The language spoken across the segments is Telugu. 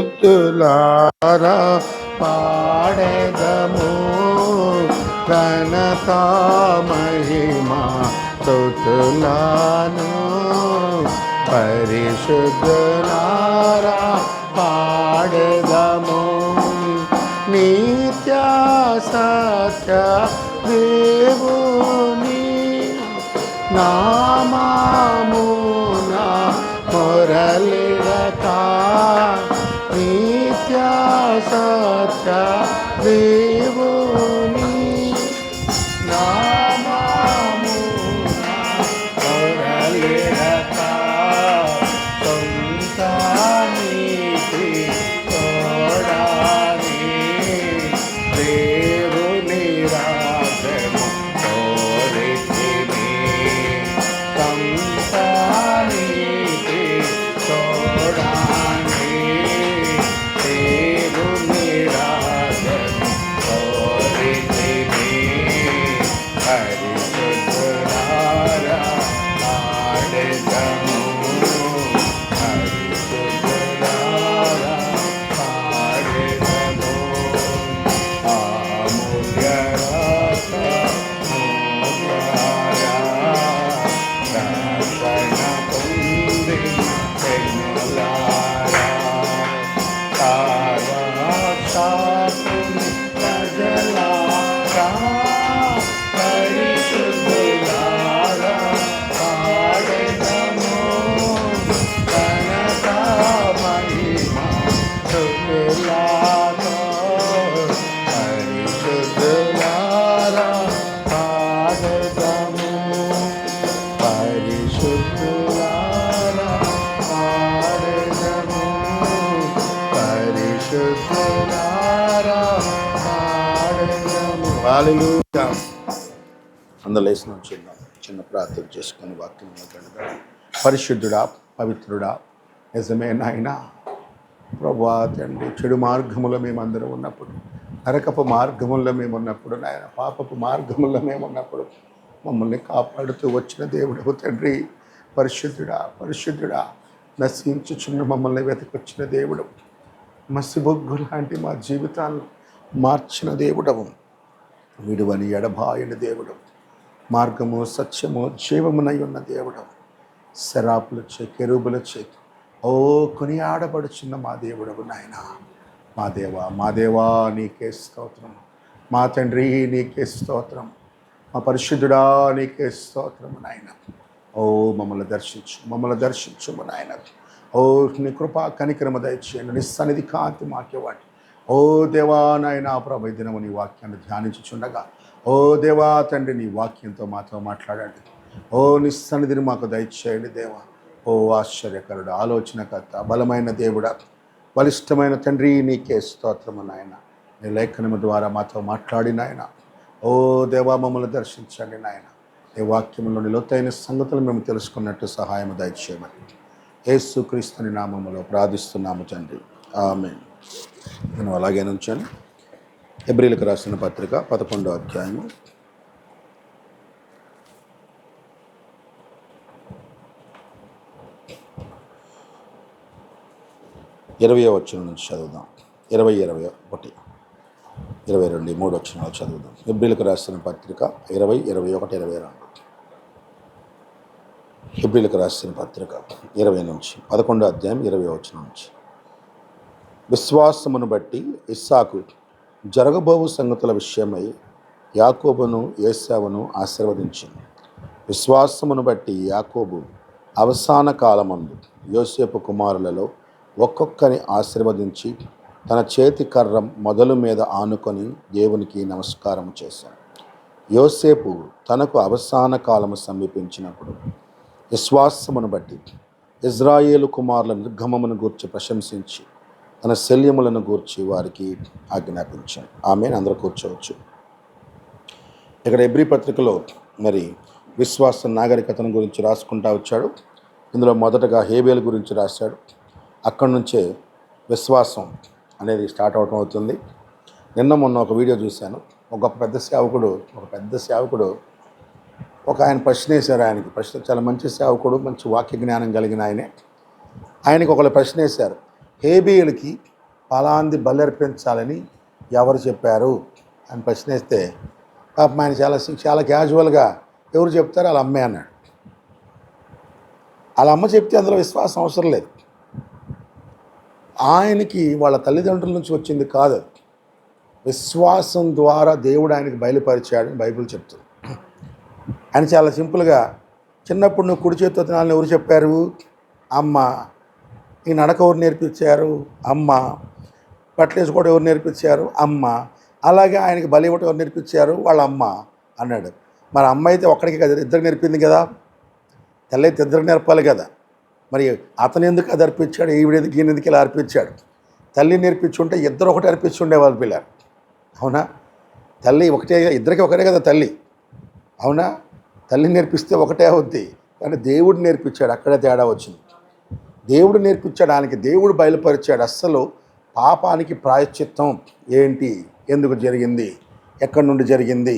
పరిశుద్ధులారా పాడెదము ఘనత మహిమా స్తుతులను. పరిశుద్ధులారా పాడెదము నిత్య సత్య దేవుని నామమున మొరలిడక. నిత్య సత్య దేవుని నామమున మొరలిడక. సొంత నీతి తోడాని దేవుని రాజము కోరితిని. సొంత నీతి తోడాని దేవుని రాజము కోరితిని. పరిశుద్ధులారా పాడెదము పరిశుద్ధులారా పాడెదము అమూల్య రక్తముద్వారా రక్షణ పొంది పెనులారా సర్వశాస్త్రుని ప్రజలారా పరిశుద్ధులారా పాడెదము ఘనత మహిమా స్తుతులతో. పరిశుద్ధులారా పాడెదము పరిశుద్ధులారా పాడెదము పరిశుద్ధులారా పాడెదము. హల్లెలూయా. అందరూ లేచిన చిన్న ప్రార్థన చేసుకొని వాక్యంలో గడదాం. పరిశుద్ధుడా పవిత్రుడా నిజమే నాయన ప్రభువా తండ్రి, చెడు మార్గములో మేమందరం ఉన్నప్పుడు, నరకపు మార్గముల్లో మేము ఉన్నప్పుడు, నాయన పాపపు మార్గముల్లో మేము ఉన్నప్పుడు మమ్మల్ని కాపాడుతూ వచ్చిన దేవుడు తండ్రి. పరిశుద్ధుడా పరిశుద్ధుడా నశించుచున్న మమ్మల్ని వెతకొచ్చిన దేవుడు, మసిబొగ్గు లాంటి మా జీవితాలను మార్చిన దేవుడవు, విడువని ఎడబాయని దేవుడు, మార్గము సత్యము జీవమునై ఉన్న దేవుడు, శరాపులచే కెరూబులచే కొనియాడబడుచున్న మా దేవుడవు నాయన. మా దేవా నీకే స్తోత్రం. మా తండ్రి నీకే స్తోత్రం. మా పరిశుద్ధుడా నీకే స్తోత్రము నాయన. మమ్మల్ని దర్శించుము నాయన. నీ కృపా కనికరమ దయచేయండి. నీ సన్నిధి కాంతి మాకేవాటి. దేవా నాయన ప్రభు దినము నీ వాక్యాన్ని ధ్యానించుచుండగా దేవా తండ్రి నీ వాక్యంతో మాతో మాట్లాడండి. నీ సన్నిధిని మాకు దయచేయండి దేవా. ఆశ్చర్యకరుడు, ఆలోచనకర్త, బలమైన దేవుడా, బలిష్టమైన తండ్రి నీకే స్తోత్రము నాయన. నీ లేఖనము ద్వారా మాతో మాట్లాడి నాయన. దేవా మమ్మల్ని దర్శించండి నాయన. నీ వాక్యంలోని లోతైన సంగతులు మేము తెలుసుకున్నట్టు సహాయం దయచేయమని యేసుక్రీస్తుని నామములో ప్రార్థిస్తున్నాము తండ్రి, ఆమేన్. నేను అలాగే నుంచాను. హెబ్రీయులకు రాసిన పత్రిక 11వ అధ్యాయము 20వ వచనం నుంచి చదువుదాం. 20, 21, 22, 3 వచనాలు చదువుదాం. హెబ్రీయులకు రాసిన పత్రిక 20, 21, 22. హెబ్రీయులకు రాసిన పత్రిక 20 నుంచి 11వ అధ్యాయం 20వ వచనం నుంచి. విశ్వాసమును బట్టి ఇస్సాకు జరగబోవు సంగతుల విషయమై యాకోబును ఏశావును ఆశీర్వదించింది. విశ్వాసమును బట్టి యాకోబు అవసాన కాలమందు యోసేపు కుమారులలో ఒక్కొక్కని ఆశీర్వదించి తన చేతి కర్ర మొదలు మీద ఆనుకొని దేవునికి నమస్కారం చేశాడు. యోసేపు తనకు అవసాన కాలము సమీపించినప్పుడు విశ్వాసమును బట్టి ఇజ్రాయేలు కుమారుల నిర్గమమును గూర్చి ప్రశంసించి తన శల్యములను గూర్చి వారికి ఆజ్ఞాపించాడు. ఆమేన్. అందరూ కూర్చోవచ్చు. ఇక్కడ హెబ్రీ పత్రికలో మరి విశ్వాస నాగరికతను గురించి రాసుకుంటా వచ్చాడు. ఇందులో మొదటగా హేబేలు గురించి రాశాడు. అక్కడి నుంచే విశ్వాసం అనేది స్టార్ట్ అవటం అవుతుంది. మొన్న ఒక వీడియో చూశాను. ఒక పెద్ద సేవకుడు ఆయన ప్రశ్న వేశారు. ప్రశ్న చాలా మంచి సేవకుడు, మంచి వాక్య జ్ఞానం కలిగిన ఆయనకి ఒకళ్ళు ప్రశ్న వేశారు. హేబేలుకి ఫలాంది బలి అర్పించాలని ఎవరు చెప్పారు అని ప్రశ్నిస్తే పాపం ఆయన చాలా క్యాజువల్గా ఎవరు చెప్తారు వాళ్ళ అమ్మే అన్నాడు. వాళ్ళ అమ్మ చెప్తే అందులో విశ్వాసం అవసరం లేదు. ఆయనకి వాళ్ళ తల్లిదండ్రుల నుంచి వచ్చింది కాదు, విశ్వాసం ద్వారా దేవుడు ఆయనకి బయలుపరిచాడని బైబిల్ చెప్తుంది. ఆయన చాలా సింపుల్గా, చిన్నప్పుడు నువ్వు కుడి చేతితో తినాలని ఎవరు చెప్పారు? అమ్మ. ఈ నడక ఎవరు నేర్పించారు? అమ్మ. బట్టలేసుకోవడం ఎవరు నేర్పించారు? అమ్మ. అలాగే ఆయనకి బలి ఇవ్వటం ఎవరు నేర్పించారు? వాళ్ళ అమ్మ అన్నాడు. మరి అమ్మ అయితే ఒక్కడికి కదా, ఇద్దరికి నేర్పింది కదా, తల్లి అయితే ఇద్దరికి నేర్పాలి కదా. మరి అతను ఎందుకు అది అర్పించాడు, ఈవిడెందుకు ఈయనెందుకు ఇలా అర్పించాడు? తల్లి నేర్పించుంటే ఇద్దరు ఒకటి అర్పించుండే వాళ్ళు పిల్లలు. అవునా? తల్లి ఒకటే, ఇద్దరికి ఒకటే కదా తల్లి. అవునా? తల్లి నేర్పిస్తే ఒకటే అవుద్ది, కానీ దేవుడు నేర్పించాడు, అక్కడే తేడా వచ్చింది. దేవుడు నేర్పించాడు, ఆయనకి దేవుడు బయలుపరిచాడు అస్సలు పాపానికి ప్రాయశ్చిత్తం ఏంటి, ఎందుకు జరిగింది, ఎక్కడి నుండి జరిగింది,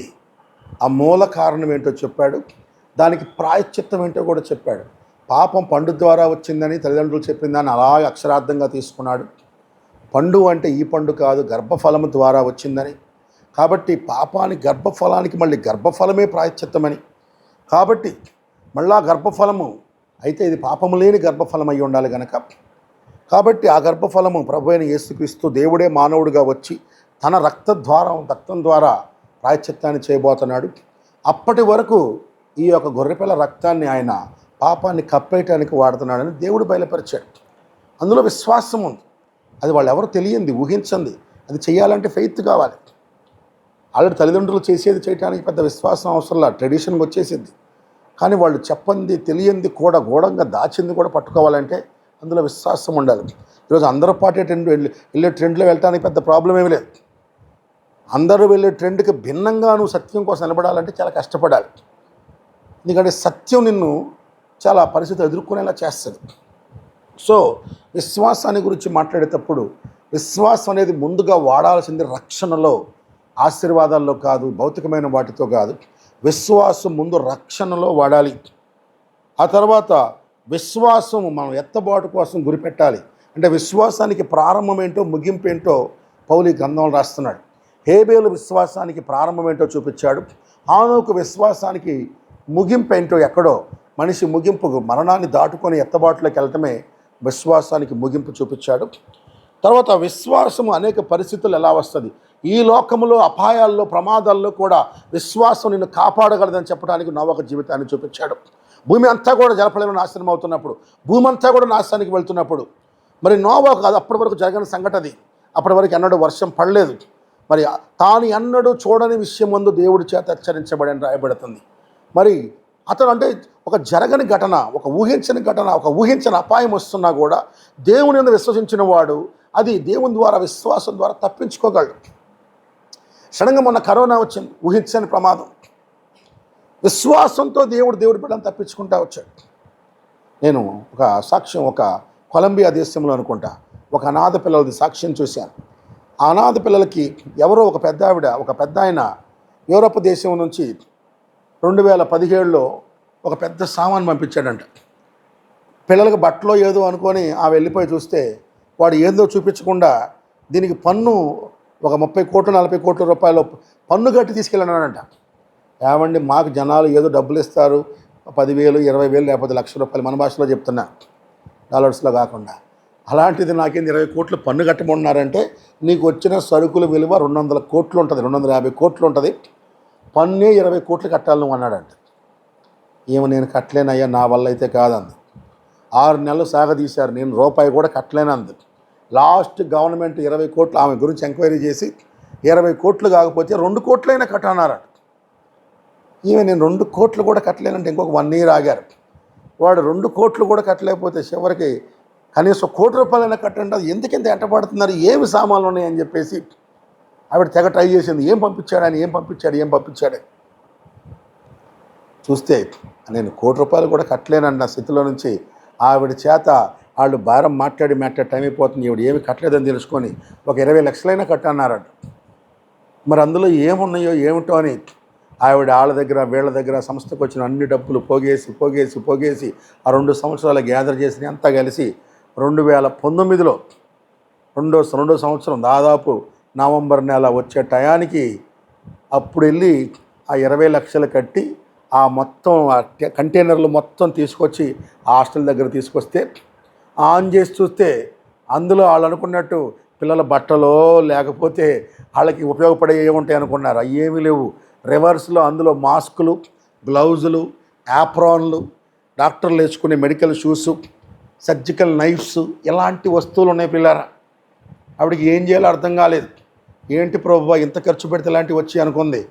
ఆ మూల కారణం ఏంటో చెప్పాడు, దానికి ప్రాయశ్చిత్తం ఏంటో కూడా చెప్పాడు. పాపం పండు ద్వారా వచ్చిందని తల్లిదండ్రులు చెప్పిందని అలాగే అక్షరార్థంగా తీసుకున్నాడు. పండు అంటే ఈ పండు కాదు, గర్భఫలము ద్వారా వచ్చిందని. కాబట్టి పాపానికి గర్భఫలానికి మళ్ళీ గర్భఫలమే ప్రాయశ్చిత్తమని. కాబట్టి మళ్ళా గర్భఫలము అయితే ఇది పాపము లేని గర్భఫలం అయి ఉండాలి కనుక, కాబట్టి ఆ గర్భఫలము ప్రభు అయిన యేసుక్రీస్తు దేవుడే మానవుడిగా వచ్చి తన రక్తం ద్వారా ప్రాయశ్చిత్తాన్ని చేయబోతున్నాడు. అప్పటి వరకు ఈ యొక్క గొర్రెపిల్ల రక్తాన్ని ఆయన పాపాన్ని కప్పేయటానికి వాడుతున్నాడని దేవుడు బయలుపరిచాడు. అందులో విశ్వాసం ఉంది. అది వాళ్ళు ఎవరు తెలియంది, ఊహించండి. అది చేయాలంటే ఫెయిత్ కావాలి. ఆల్రెడీ తల్లిదండ్రులు చేసేది చేయడానికి పెద్ద విశ్వాసం అవసరంలా, ట్రెడిషన్గా వచ్చేసింది. కానీ వాళ్ళు చెప్పంది తెలియంది కూడా గూఢంగా దాచింది కూడా పట్టుకోవాలంటే అందులో విశ్వాసం ఉండాలి. ఈరోజు అందరూ పాటే వెళ్ళే ట్రెండ్లో వెళ్ళటానికి పెద్ద ప్రాబ్లం ఏమీ లేదు. అందరూ వెళ్ళే ట్రెండ్కి భిన్నంగా నువ్వు సత్యం కోసం నిలబడాలంటే చాలా కష్టపడాలి. ఎందుకంటే సత్యం నిన్ను చాలా పరిస్థితులు ఎదుర్కొనేలా చేస్తుంది. సో విశ్వాసాన్ని గురించి మాట్లాడేటప్పుడు విశ్వాసం అనేది ముందుగా వాడాల్సింది రక్షణలో, ఆశీర్వాదాల్లో కాదు, భౌతికమైన వాటితో కాదు. విశ్వాసం ముందు రక్షణలో వాడాలి. ఆ తర్వాత విశ్వాసం మనం ఎత్తబాటు కోసం గురిపెట్టాలి. అంటే విశ్వాసానికి ప్రారంభం ఏంటో ముగింపు ఏంటో పౌలు ఈ గ్రంథంలో రాస్తున్నాడు. హేబేలు విశ్వాసానికి ప్రారంభం ఏంటో చూపించాడు. హానోకు విశ్వాసానికి ముగింపు ఏంటో, ఎక్కడో మనిషి ముగింపు మరణాన్ని దాటుకొని ఎత్తబాటులోకి వెళ్ళటమే విశ్వాసానికి ముగింపు చూపించాడు. తర్వాత విశ్వాసము అనేక పరిస్థితులు ఎలా వస్తుంది, ఈ లోకములో అపాయాల్లో ప్రమాదాల్లో కూడా విశ్వాసం నిన్ను కాపాడగలదని చెప్పడానికి నోవహు జీవితాన్ని చూపించాడు. భూమి అంతా కూడా జలప్రళయంలో నాశనం అవుతున్నప్పుడు, భూమి అంతా కూడా నాశనానికి వెళ్తున్నప్పుడు, మరి నోవహు కాదు అప్పటి వరకు జరగని సంఘటన అది. అప్పటి వరకు ఎన్నడూ వర్షం పడలేదు. మరి తాను ఎన్నడూ చూడని విషయం ముందు దేవుడి చేత హెచ్చరించబడని రాయబడుతుంది. మరి అతను అంటే ఒక జరగని ఘటన, ఒక ఊహించని ఘటన, ఒక ఊహించని అపాయం వస్తున్నా కూడా దేవుని యందు విశ్వసించిన వాడు అది దేవుని ద్వారా విశ్వాసం ద్వారా తప్పించుకోగలడు. సడన్గా మొన్న కరోనా వచ్చింది, ఊహించని ప్రమాదం. విశ్వాసంతో దేవుడి బిడ్డను తప్పించుకుంటా వచ్చాడు. నేను ఒక సాక్ష్యం, ఒక కొలంబియా దేశంలో అనుకుంటా, ఒక అనాథ పిల్లలది సాక్ష్యం చూశాను. ఆ అనాథ పిల్లలకి ఎవరో ఒక పెద్ద ఆయన యూరప్ దేశం నుంచి 2017లో ఒక పెద్ద సామాన్ పంపించాడంట. పిల్లలకు బట్టలో ఏదో అనుకొని వెళ్ళిపోయి చూస్తే వాడు ఏందో చూపించకుండా దీనికి పన్ను ఒక 30 కోట్లు 40 కోట్ల రూపాయలు పన్ను కట్టి తీసుకెళ్ళాడంట. ఏమండి, మాకు జనాలు ఏదో డబ్బులు ఇస్తారు, 10,000 20,000 లేకపోతే ₹1,00,000, మన భాషలో చెప్తున్నా, డాలర్స్లో కాకుండా. అలాంటిది నాకేంది 20 కోట్లు పన్ను కట్టమన్నారంటే నీకు వచ్చిన సరుకుల విలువ 200 కోట్లు ఉంటుంది, 250 కోట్లు ఉంటుంది, పన్నే 20 కోట్లు కట్టాలి నువ్వు అన్నాడంట. నేను కట్టలేనయ్యా, నా వల్ల అయితే కాదంది. 6 నెలలు సాగదీశారు, నేను రూపాయి కూడా కట్టలేనంది. లాస్ట్ గవర్నమెంట్ 20 కోట్లు ఆమె గురించి ఎంక్వైరీ చేసి 20 కోట్లు కాకపోతే 2 కోట్లైనా కట్టన్నారట. నేను 2 కోట్లు కూడా కట్టలేనంటే ఇంకొక 1 year ఆగారు. వాడు 2 కోట్లు కూడా కట్టలేకపోతే చివరికి కనీసం ₹1,00,00,000 కట్టండి. అది ఎందుకింత ఎంటపడుతున్నారు, ఏమి సామాన్లు ఉన్నాయని చెప్పేసి ఆవిడ తెగ ట్రై చేసింది. ఏం పంపించాడు చూస్తే నేను ₹1,00,00,000 కూడా కట్టలేనన్న స్థితిలో నుంచి ఆవిడ చేత వాళ్ళు భారం మాట్లాడి టైం అయిపోతుంది, ఈవిడ ఏమి కట్టలేదని తెలుసుకొని ఒక 20 లక్షలైనా కట్టన్నారట. మరి అందులో ఏమున్నాయో ఏమిటో అని ఆవిడ వాళ్ళ దగ్గర వీళ్ళ దగ్గర సంస్థకు వచ్చిన అన్ని డబ్బులు పోగేసి ఆ 2 సంవత్సరాలు గ్యాదర్ చేసి అంతా కలిసి 2019లో రెండో సంవత్సరం దాదాపు నవంబర్ నెల వచ్చే టయానికి అప్పుడు వెళ్ళి ఆ 20 లక్షలు కట్టి ఆ మొత్తం కంటైనర్లు మొత్తం తీసుకొచ్చి హాస్టల్ దగ్గర తీసుకొస్తే ఆన్ చేసి చూస్తే అందులో వాళ్ళు అనుకున్నట్టు పిల్లల బట్టలో లేకపోతే వాళ్ళకి ఉపయోగపడే ఏముంటాయి అనుకున్నారు, అవి ఏమీ లేవు. రివర్స్లో అందులో మాస్కులు, గ్లౌజులు, యాప్రాన్లు, డాక్టర్లు వేసుకునే మెడికల్ షూస్, సర్జికల్ నైఫ్స్, ఇలాంటి వస్తువులు ఉన్నాయి పిల్లరా. ఆవిడకి ఏం చేయాలో అర్థం కాలేదు. ఏంటి ప్రభువా ఇంత ఖర్చు పెడితే ఇలాంటివి వచ్చి అనుకుంది.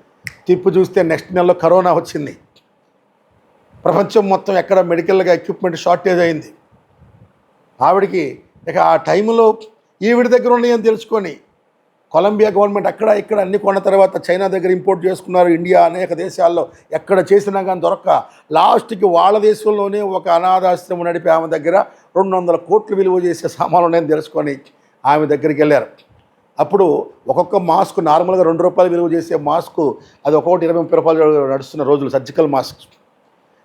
తిప్పు చూస్తే నెక్స్ట్ నెలలో కరోనా వచ్చింది. ప్రపంచం మొత్తం ఎక్కడ మెడికల్గా ఎక్విప్మెంట్ షార్టేజ్ అయింది. ఆవిడికి ఇక ఆ టైంలో ఈవిడి దగ్గర ఉన్నాయని తెలుసుకొని కొలంబియా గవర్నమెంట్ అక్కడ ఇక్కడ అన్ని కొన్న తర్వాత చైనా దగ్గర ఇంపోర్ట్ చేసుకున్నారు. ఇండియా అనేక దేశాల్లో ఎక్కడ చేసినా కానీ దొరక్క లాస్ట్కి వాళ్ళ దేశంలోనే ఒక అనాథాశ్రమం నడిపి ఆమె దగ్గర 200 కోట్లు విలువ చేసే సామాన్లు ఉన్నాయని తెలుసుకొని ఆమె దగ్గరికి వెళ్ళారు. అప్పుడు ఒక్కొక్క మాస్క్ నార్మల్గా ₹2 విలువ చేసే మాస్కు అది ఒక్కొక్కటి ₹20-30 నడుస్తున్న రోజులు సర్జికల్ మాస్క్.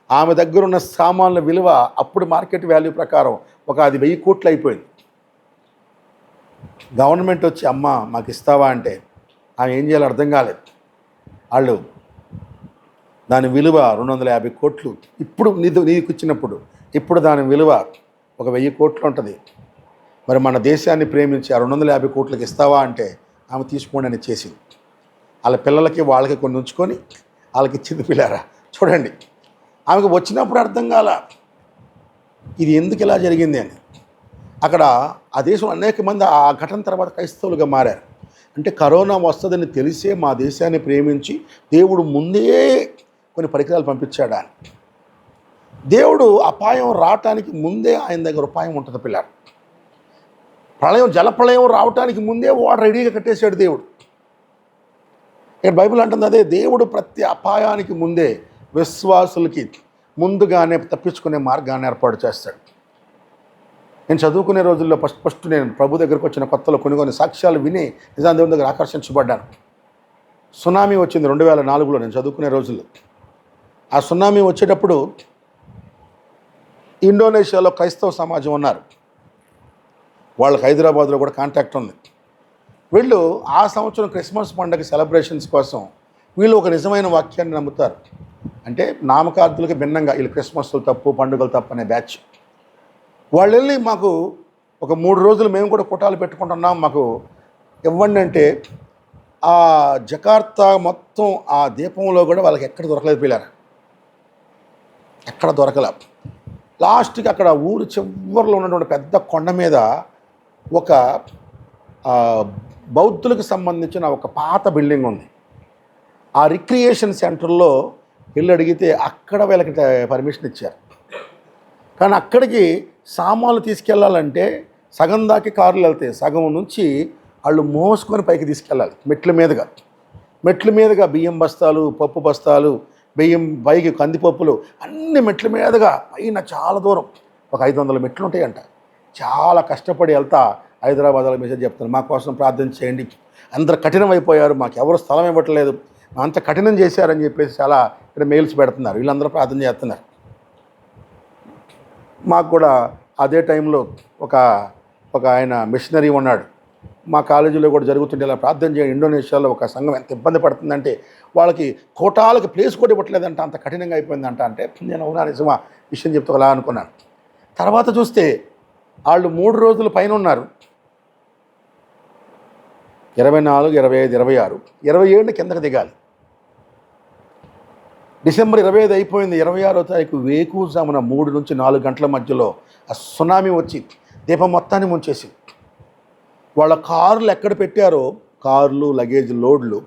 ఆమె దగ్గర ఉన్న సామాన్ల విలువ అప్పుడు మార్కెట్ వాల్యూ ప్రకారం అది 1000 కోట్లు అయిపోయింది. గవర్నమెంట్ వచ్చి అమ్మ మాకు ఇస్తావా అంటే ఆమె ఏం చేయాలో అర్థం కాలేదు. వాళ్ళు దాని విలువ 250 కోట్లు ఇప్పుడు నీకు ఇచ్చినప్పుడు, ఇప్పుడు దాని విలువ 1000 కోట్లు ఉంటుంది. మరి మన దేశాన్ని ప్రేమించి ఆ 250 కోట్లకి ఇస్తావా అంటే ఆమె తీసుకోండి అని చేసింది. వాళ్ళ పిల్లలకి వాళ్ళకి కొన్ని ఉంచుకొని వాళ్ళకి ఇచ్చింది. పిల్లరా చూడండి, ఆమెకు వచ్చినప్పుడు అర్థం కాల ఇది ఎందుకు ఇలా జరిగింది అని. అక్కడ ఆ దేశం అనేక మంది ఆ ఘటన తర్వాత క్రైస్తవులుగా మారారు. అంటే కరోనా వస్తుందని తెలిసే మా దేశాన్ని ప్రేమించి దేవుడు ముందే కొన్ని పరికరాలు పంపించాడా. దేవుడు అపాయం రావటానికి ముందే ఆయన దగ్గర ఉపాయం ఉంటుంది పిల్లలు. జలప్రళయం రావటానికి ముందే వాడు రెడీగా కట్టేశాడు దేవుడు. ఇక్కడ బైబిల్ అంటుంది అదే, దేవుడు ప్రతి అపాయానికి ముందే విశ్వాసులకి ముందుగానే తప్పించుకునే మార్గాన్ని ఏర్పాటు చేస్తాడు. నేను చదువుకునే రోజుల్లో ఫస్ట్ నేను ప్రభు దగ్గరకు వచ్చిన కొత్తలో కొన్ని సాక్ష్యాలు విని నిజాం దేవుని దగ్గర ఆకర్షించబడ్డాను. సునామీ వచ్చింది 2004లో నేను చదువుకునే రోజుల్లో. ఆ సునామీ వచ్చేటప్పుడు ఇండోనేషియాలో క్రైస్తవ సమాజం ఉన్నారు. వాళ్ళకి హైదరాబాద్లో కూడా కాంటాక్ట్ ఉంది. వీళ్ళు ఆ సంవత్సరం క్రిస్మస్ పండుగ సెలబ్రేషన్స్ కోసం వీళ్ళు ఒక నిజమైన వాక్యాన్ని నమ్ముతారు. అంటే నామకార్థులకి భిన్నంగా వీళ్ళు క్రిస్మస్లు తప్పు, పండుగలు తప్పు అనే బ్యాచ్. వాళ్ళు వెళ్ళి మాకు ఒక 3 రోజులు మేము కూడా కుటాలు పెట్టుకుంటున్నాం, మాకు ఇవ్వండి అంటే ఆ జకార్తా మొత్తం ఆ దీపంలో కూడా వాళ్ళకి ఎక్కడ దొరకలేదు పిల్లలు, ఎక్కడ దొరకలే. లాస్ట్కి అక్కడ ఊరు చివరిలో ఉన్నటువంటి పెద్ద కొండ మీద ఒక బౌద్ధులకు సంబంధించిన ఒక పాత బిల్డింగ్ ఉంది. ఆ రిక్రియేషన్ సెంటర్లో వెళ్ళి అడిగితే అక్కడ వీళ్ళకి పర్మిషన్ ఇచ్చారు. కానీ అక్కడికి సామాన్లు తీసుకెళ్ళాలంటే సగం దాకి కార్లు వెళ్తాయి, సగం నుంచి వాళ్ళు మోసుకొని పైకి తీసుకెళ్ళాలి మెట్ల మీదుగా బియ్యం బస్తాలు, పప్పు బస్తాలు, బియ్యం పైకి కందిపప్పులు అన్ని మెట్ల మీదుగా పైన చాలా దూరం ఒక 500 మెట్లు ఉంటాయంట. చాలా కష్టపడి వెళ్తా హైదరాబాద్లో మెసేజ్ చెప్తాను, మా కోసం ప్రార్థన చేయండి, అందరు కఠినం అయిపోయారు, మాకు ఎవరు స్థలం ఇవ్వట్లేదు, అంత కఠినం చేశారని చెప్పేసి చాలా ఇక్కడ మెయిల్స్ పెడుతున్నారు. వీళ్ళందరూ ప్రార్థన చేస్తున్నారు. మాకు కూడా అదే టైంలో ఒక ఆయన మిషనరీ ఉన్నాడు. మా కాలేజీలో కూడా జరుగుతుంటే ఇలా ప్రార్థన చేయండి, ఇండోనేషియాలో ఒక సంఘం ఎంత ఇబ్బంది పడుతుందంటే వాళ్ళకి కోటాలకు ప్లేస్ కూడా ఇవ్వట్లేదంట, అంత కఠినంగా అయిపోయిందంట. అంటే నేను అవునా నిజమా విషయం చెప్తే అలా అనుకున్నాను. తర్వాత చూస్తే వాళ్ళు 3 రోజుల పైన ఉన్నారు. 24, 25, 26, 27 కిందకి దిగాలి. డిసెంబర్ 25 అయిపోయింది. 26వ తారీఖు వేకువజామున 3 నుంచి 4 గంటల మధ్యలో ఆ సునామీ వచ్చి దీపం మొత్తాన్ని ముంచేసి వాళ్ళ కార్లు ఎక్కడ పెట్టారో, కార్లు, లగేజ్, లోడ్లు,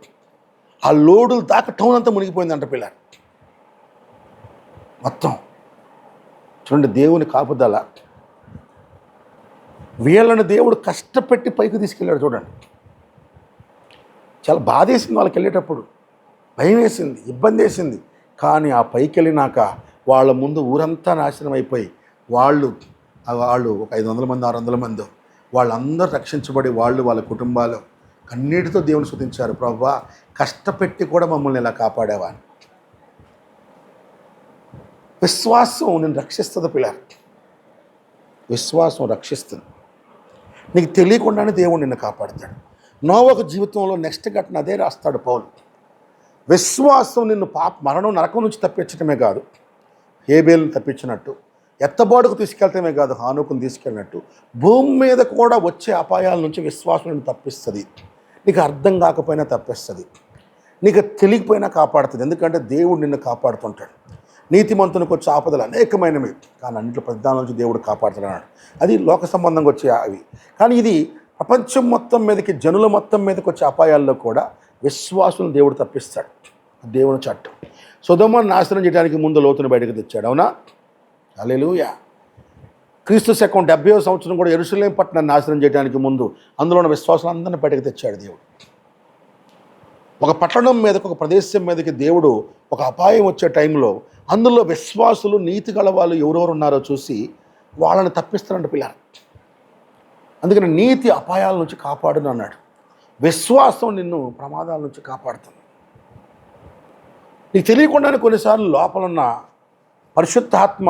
ఆ లోడులు దాకా టౌన్ అంతా మునిగిపోయిందంట పిల్లలు మొత్తం. చూడండి దేవుని కాపుదల. వీళ్ళని దేవుడు కష్టపెట్టి పైకి తీసుకెళ్ళాడు. చూడండి, చాలా బాధేసింది వాళ్ళకి వెళ్ళేటప్పుడు, భయం వేసింది, ఇబ్బంది వేసింది. కానీ ఆ పైకి వెళ్ళినాక వాళ్ళ ముందు ఊరంతా నాశనం అయిపోయి వాళ్ళు ఒక 500 మంది 600 మంది వాళ్ళందరూ రక్షించబడి వాళ్ళ కుటుంబాలు కన్నీటితో దేవుని స్తుతించారు. ప్రభువా కష్టపెట్టి కూడా మమ్మల్ని ఇలా కాపాడేవా. విశ్వాసం నేను రక్షిస్తుంది పిల్లలు, విశ్వాసం రక్షిస్తుంది. నీకు తెలియకుండానే దేవుడు నిన్ను కాపాడుతాడు. నోవహు జీవితంలో నెక్స్ట్ ఘటన అదే రాస్తాడు పౌలు. విశ్వాసం నిన్ను మరణం నరకం నుంచి తప్పించడమే కాదు, హేబేలును తప్పించినట్టు, ఎత్తబాటుకు తీసుకెళ్తమే కాదు, హానోకును తీసుకెళ్ళినట్టు, భూమి మీద కూడా వచ్చే అపాయాల నుంచి విశ్వాసం నిన్ను తప్పిస్తుంది. నీకు అర్థం కాకపోయినా తప్పిస్తుంది, నీకు తెలియకపోయినా కాపాడుతుంది. ఎందుకంటే దేవుడు నిన్ను కాపాడుతుంటాడు. నీతిమంతునికి వచ్చే ఆపదలు అనేకమైనవి, కానీ అన్నింటి ప్రతిదానం నుంచి దేవుడు కాపాడుతున్నాడు. అది లోక సంబంధంగా వచ్చే అవి. కానీ ఇది ప్రపంచం మొత్తం మీదకి, జనుల మొత్తం మీదకి వచ్చే అపాయాల్లో కూడా విశ్వాసం దేవుడు తప్పిస్తాడు. దేవుని చట్టం. సొదొమ నాశనం చేయడానికి ముందు లోతును బయటకు తెచ్చాడు. అవునా? హల్లెలూయా. క్రీస్తు శకం 70వ సంవత్సరం కూడా యెరూషలేము పట్టణాన్ని నాశనం చేయడానికి ముందు అందులో ఉన్న విశ్వాసాలందరినీ బయటకు తెచ్చాడు దేవుడు. ఒక పట్టణం మీదకి, ఒక ప్రదేశం మీదకి దేవుడు ఒక అపాయం వచ్చే టైంలో అందులో విశ్వాసులు, నీతి గల వాళ్ళు ఎవరెవరు ఉన్నారో చూసి వాళ్ళని తప్పిస్తారంట పిల్లలు. అందుకని నీతి అపాయాల నుంచి కాపాడును అన్నాడు. విశ్వాసం నిన్ను ప్రమాదాల నుంచి కాపాడుతుంది. నీకు తెలియకుండానే కొన్నిసార్లు లోపలున్న పరిశుద్ధాత్మ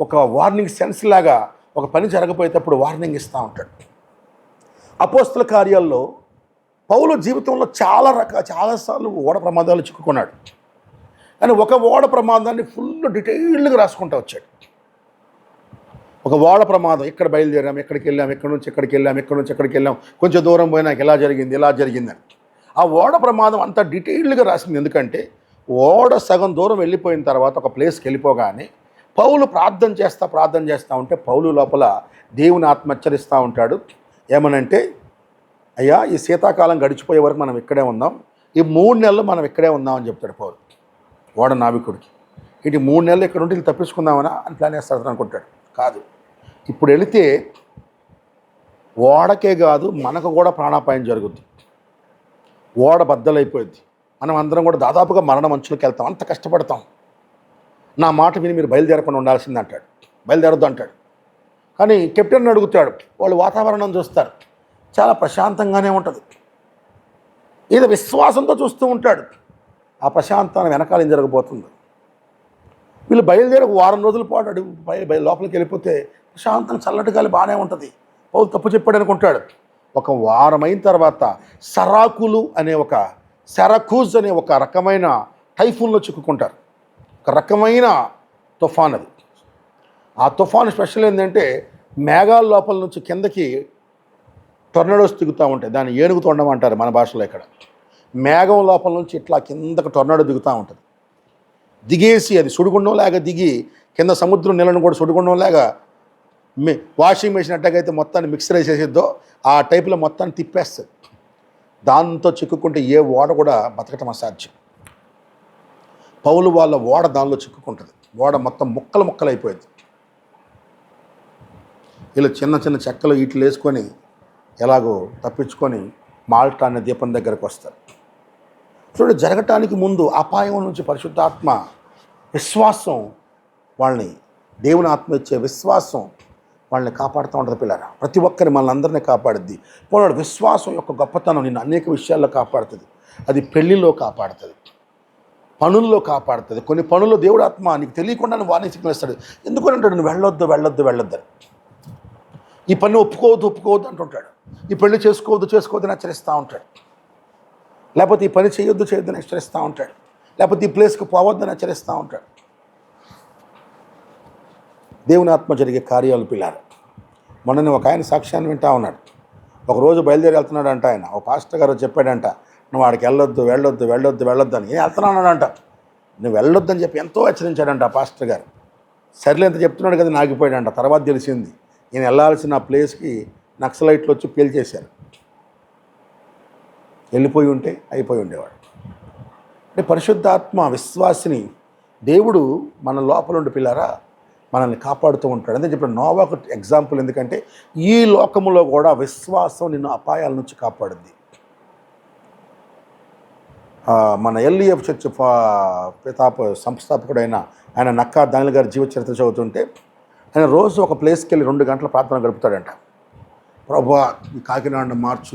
ఒక వార్నింగ్ సెన్స్ లాగా ఒక పని జరగబోయేటప్పుడు వార్నింగ్ ఇస్తూ ఉంటాడు. అపోస్తల కార్యాల్లో పౌలు జీవితంలో చాలాసార్లు ఓడ ప్రమాదాలు చిక్కుకున్నాడు. కానీ ఒక ఓడ ప్రమాదాన్ని ఫుల్ డీటెయిల్డ్గా రాసుకుంటూ వచ్చాడు. ఒక ఓడ ప్రమాదం, ఇక్కడ బయలుదేరాం, ఎక్కడికి వెళ్ళాం, ఎక్కడి నుంచి ఎక్కడికి వెళ్ళాం, ఎక్కడి నుంచి ఎక్కడికి వెళ్ళాం, కొంచెం దూరం పోయినాక ఇలా జరిగిందని ఆ ఓడ ప్రమాదం అంతా డీటెయిల్డ్గా రాసింది. ఎందుకంటే ఓడ సగం దూరం వెళ్ళిపోయిన తర్వాత ఒక ప్లేస్కి వెళ్ళిపోగానే పౌలు ప్రార్థన చేస్తూ ఉంటే పౌలు లోపల దేవుని ఆత్మ హెచ్చరిస్తూ ఉంటాడు. ఏమనంటే, అయ్యా, ఈ శీతాకాలం గడిచిపోయే వరకు మనం ఇక్కడే ఉందాం, ఈ 3 నెలలు మనం ఇక్కడే ఉందాం అని చెప్తాడు పౌలు ఓడ నావికుడికి. ఇటు 3 నెలలు ఇక్కడ ఉంటే వీళ్ళు తప్పించుకుందామనా అని ప్లాన్ చేస్తాడు అనుకుంటాడు. కాదు, ఇప్పుడు వెళితే ఓడకే కాదు మనకు కూడా ప్రాణాపాయం జరుగుద్ది. ఓడ బద్దలైపోయింది. మనం అందరం కూడా దాదాపుగా మరణ మంచులకు వెళ్తాం, అంత కష్టపడతాం. నా మాట విని మీరు బయలుదేరకుండా ఉండాల్సింది అంటాడు. బయలుదేరొద్దు అంటాడు. కానీ కెప్టెన్ అడుగుతాడు. వాళ్ళు వాతావరణం చూస్తారు, చాలా ప్రశాంతంగానే ఉంటుంది. ఏదో విశ్వాసంతో చూస్తూ ఉంటాడు. ఆ ప్రశాంతాన్ని వెనకాల ఏం జరగబోతుంది. వీళ్ళు బయలుదేరి 1 వారం రోజుల పాటు అడుగు లోపలికి వెళ్ళిపోతే ప్రశాంతం, చల్లటి గాలి బాగానే ఉంటుంది. పౌలు తప్పు చెప్పాడు అనుకుంటాడు. 1 వారం అయిన తర్వాత సెరకూజ్ అనే ఒక రకమైన టైఫూన్లో చిక్కుకుంటారు. ఒక రకమైన తుఫాన్ అది. ఆ తుఫాన్ స్పెషల్ ఏంటంటే మేఘాల లోపల నుంచి కిందకి టొర్నడోస్ దిగుతూ ఉంటాయి. దాన్ని ఏనుగు తొండం అంటారు మన భాషలో. ఇక్కడ మేఘం లోపల నుంచి ఇట్లా కిందకి టొర్నడో దిగుతూ ఉంటుంది. దిగేసి అది సుడిగుండంలాగా దిగి కింద సముద్రం నీళ్ళను కూడా సుడిగుండంలాగా వాషింగ్ మెషిన్ అట్టగైతే మొత్తాన్ని మిక్సర్ వేసేసిద్దో ఆ టైపులో మొత్తాన్ని తిప్పేస్తుంది. దాంతో చిక్కుకుంటే ఏ ఓడ కూడా బతకటం అసాధ్యం. పౌలు వాళ్ళ ఓడ దానిలో చిక్కుకుంటుంది. ఓడ మొత్తం ముక్కలు అయిపోయింది. వీళ్ళు చిన్న చిన్న చెక్కలు వీటిలో వేసుకొని ఎలాగో తప్పించుకొని మాల్టా అనే దీపం దగ్గరకు వస్తారు. చూడండి, జరగటానికి ముందు అపాయం నుంచి పరిశుద్ధాత్మ విశ్వాసం వాళ్ళని, దేవుని ఆత్మ ఇచ్చే విశ్వాసం వాళ్ళని కాపాడుతూ ఉంటుంది. పిల్లరా, ప్రతి ఒక్కరి మనల్ని అందరినీ కాపాడుద్ది. పోనాడు విశ్వాసం యొక్క గొప్పతనం నిన్ను అనేక విషయాల్లో కాపాడుతుంది. అది పెళ్లిలో కాపాడుతుంది, పనుల్లో కాపాడుతుంది. కొన్ని పనుల్లో దేవుడు ఆత్మ నీకు తెలియకుండా వార్నింగ్ సిగ్నల్ ఇస్తాడు. ఎందుకని అంటాడు, నువ్వు వెళ్ళొద్దు, ఈ పని ఒప్పుకోవద్దు అంటుంటాడు. ఈ పెళ్లి చేసుకోవద్దని హెచ్చరిస్తూ ఉంటాడు. లేకపోతే ఈ పని చేయొద్దని హెచ్చరిస్తూ ఉంటాడు. లేకపోతే ఈ ప్లేస్కి పోవద్దని హెచ్చరిస్తూ ఉంటాడు. దేవుని ఆత్మ జరిగే కార్యాలు పిల్లారు. మొన్న ఒక ఆయన సాక్ష్యాన్ని వింటా ఉన్నాడు. ఒకరోజు బయలుదేరి వెళ్తున్నాడు అంట. ఆయన ఒక పాస్టర్ గారు చెప్పాడంట, నువ్వు వాడికి వెళ్ళొద్దు అని. వెళ్తున్నానంట. నువ్వు వెళ్ళొద్దని చెప్పి ఎంతో హెచ్చరించాడంట ఆ పాస్టర్ గారు. సర్లే ఎంత చెప్తున్నాడు కదా, నాగిపోయాడంట. తర్వాత తెలిసింది ఈయన వెళ్ళాల్సిన ప్లేస్కి నక్సలైట్లు వచ్చి పేల్చేశారు. వెళ్ళిపోయి ఉంటే అయిపోయి ఉండేవాడు. అంటే పరిశుద్ధాత్మ విశ్వాసిని దేవుడు మన లోపల ఉండి పిల్లారా మనల్ని కాపాడుతూ ఉంటాడు. అంతే చెప్పిన నోవాహు ఎగ్జాంపుల్. ఎందుకంటే ఈ లోకములో కూడా విశ్వాసం నిన్ను అపాయాల నుంచి కాపాడుద్ది. మన ఎల్ఈఎఫ్ చర్చ్ సంస్థాపకుడైన ఆయన నక్కా దానిల గారి జీవిత చరిత్ర చదువుతుంటే ఆయన రోజు ఒక ప్లేస్కి వెళ్ళి 2 గంటల ప్రార్థన గడుపుతాడంట. ప్రభువా, ఈ కాకినాడను మార్చు,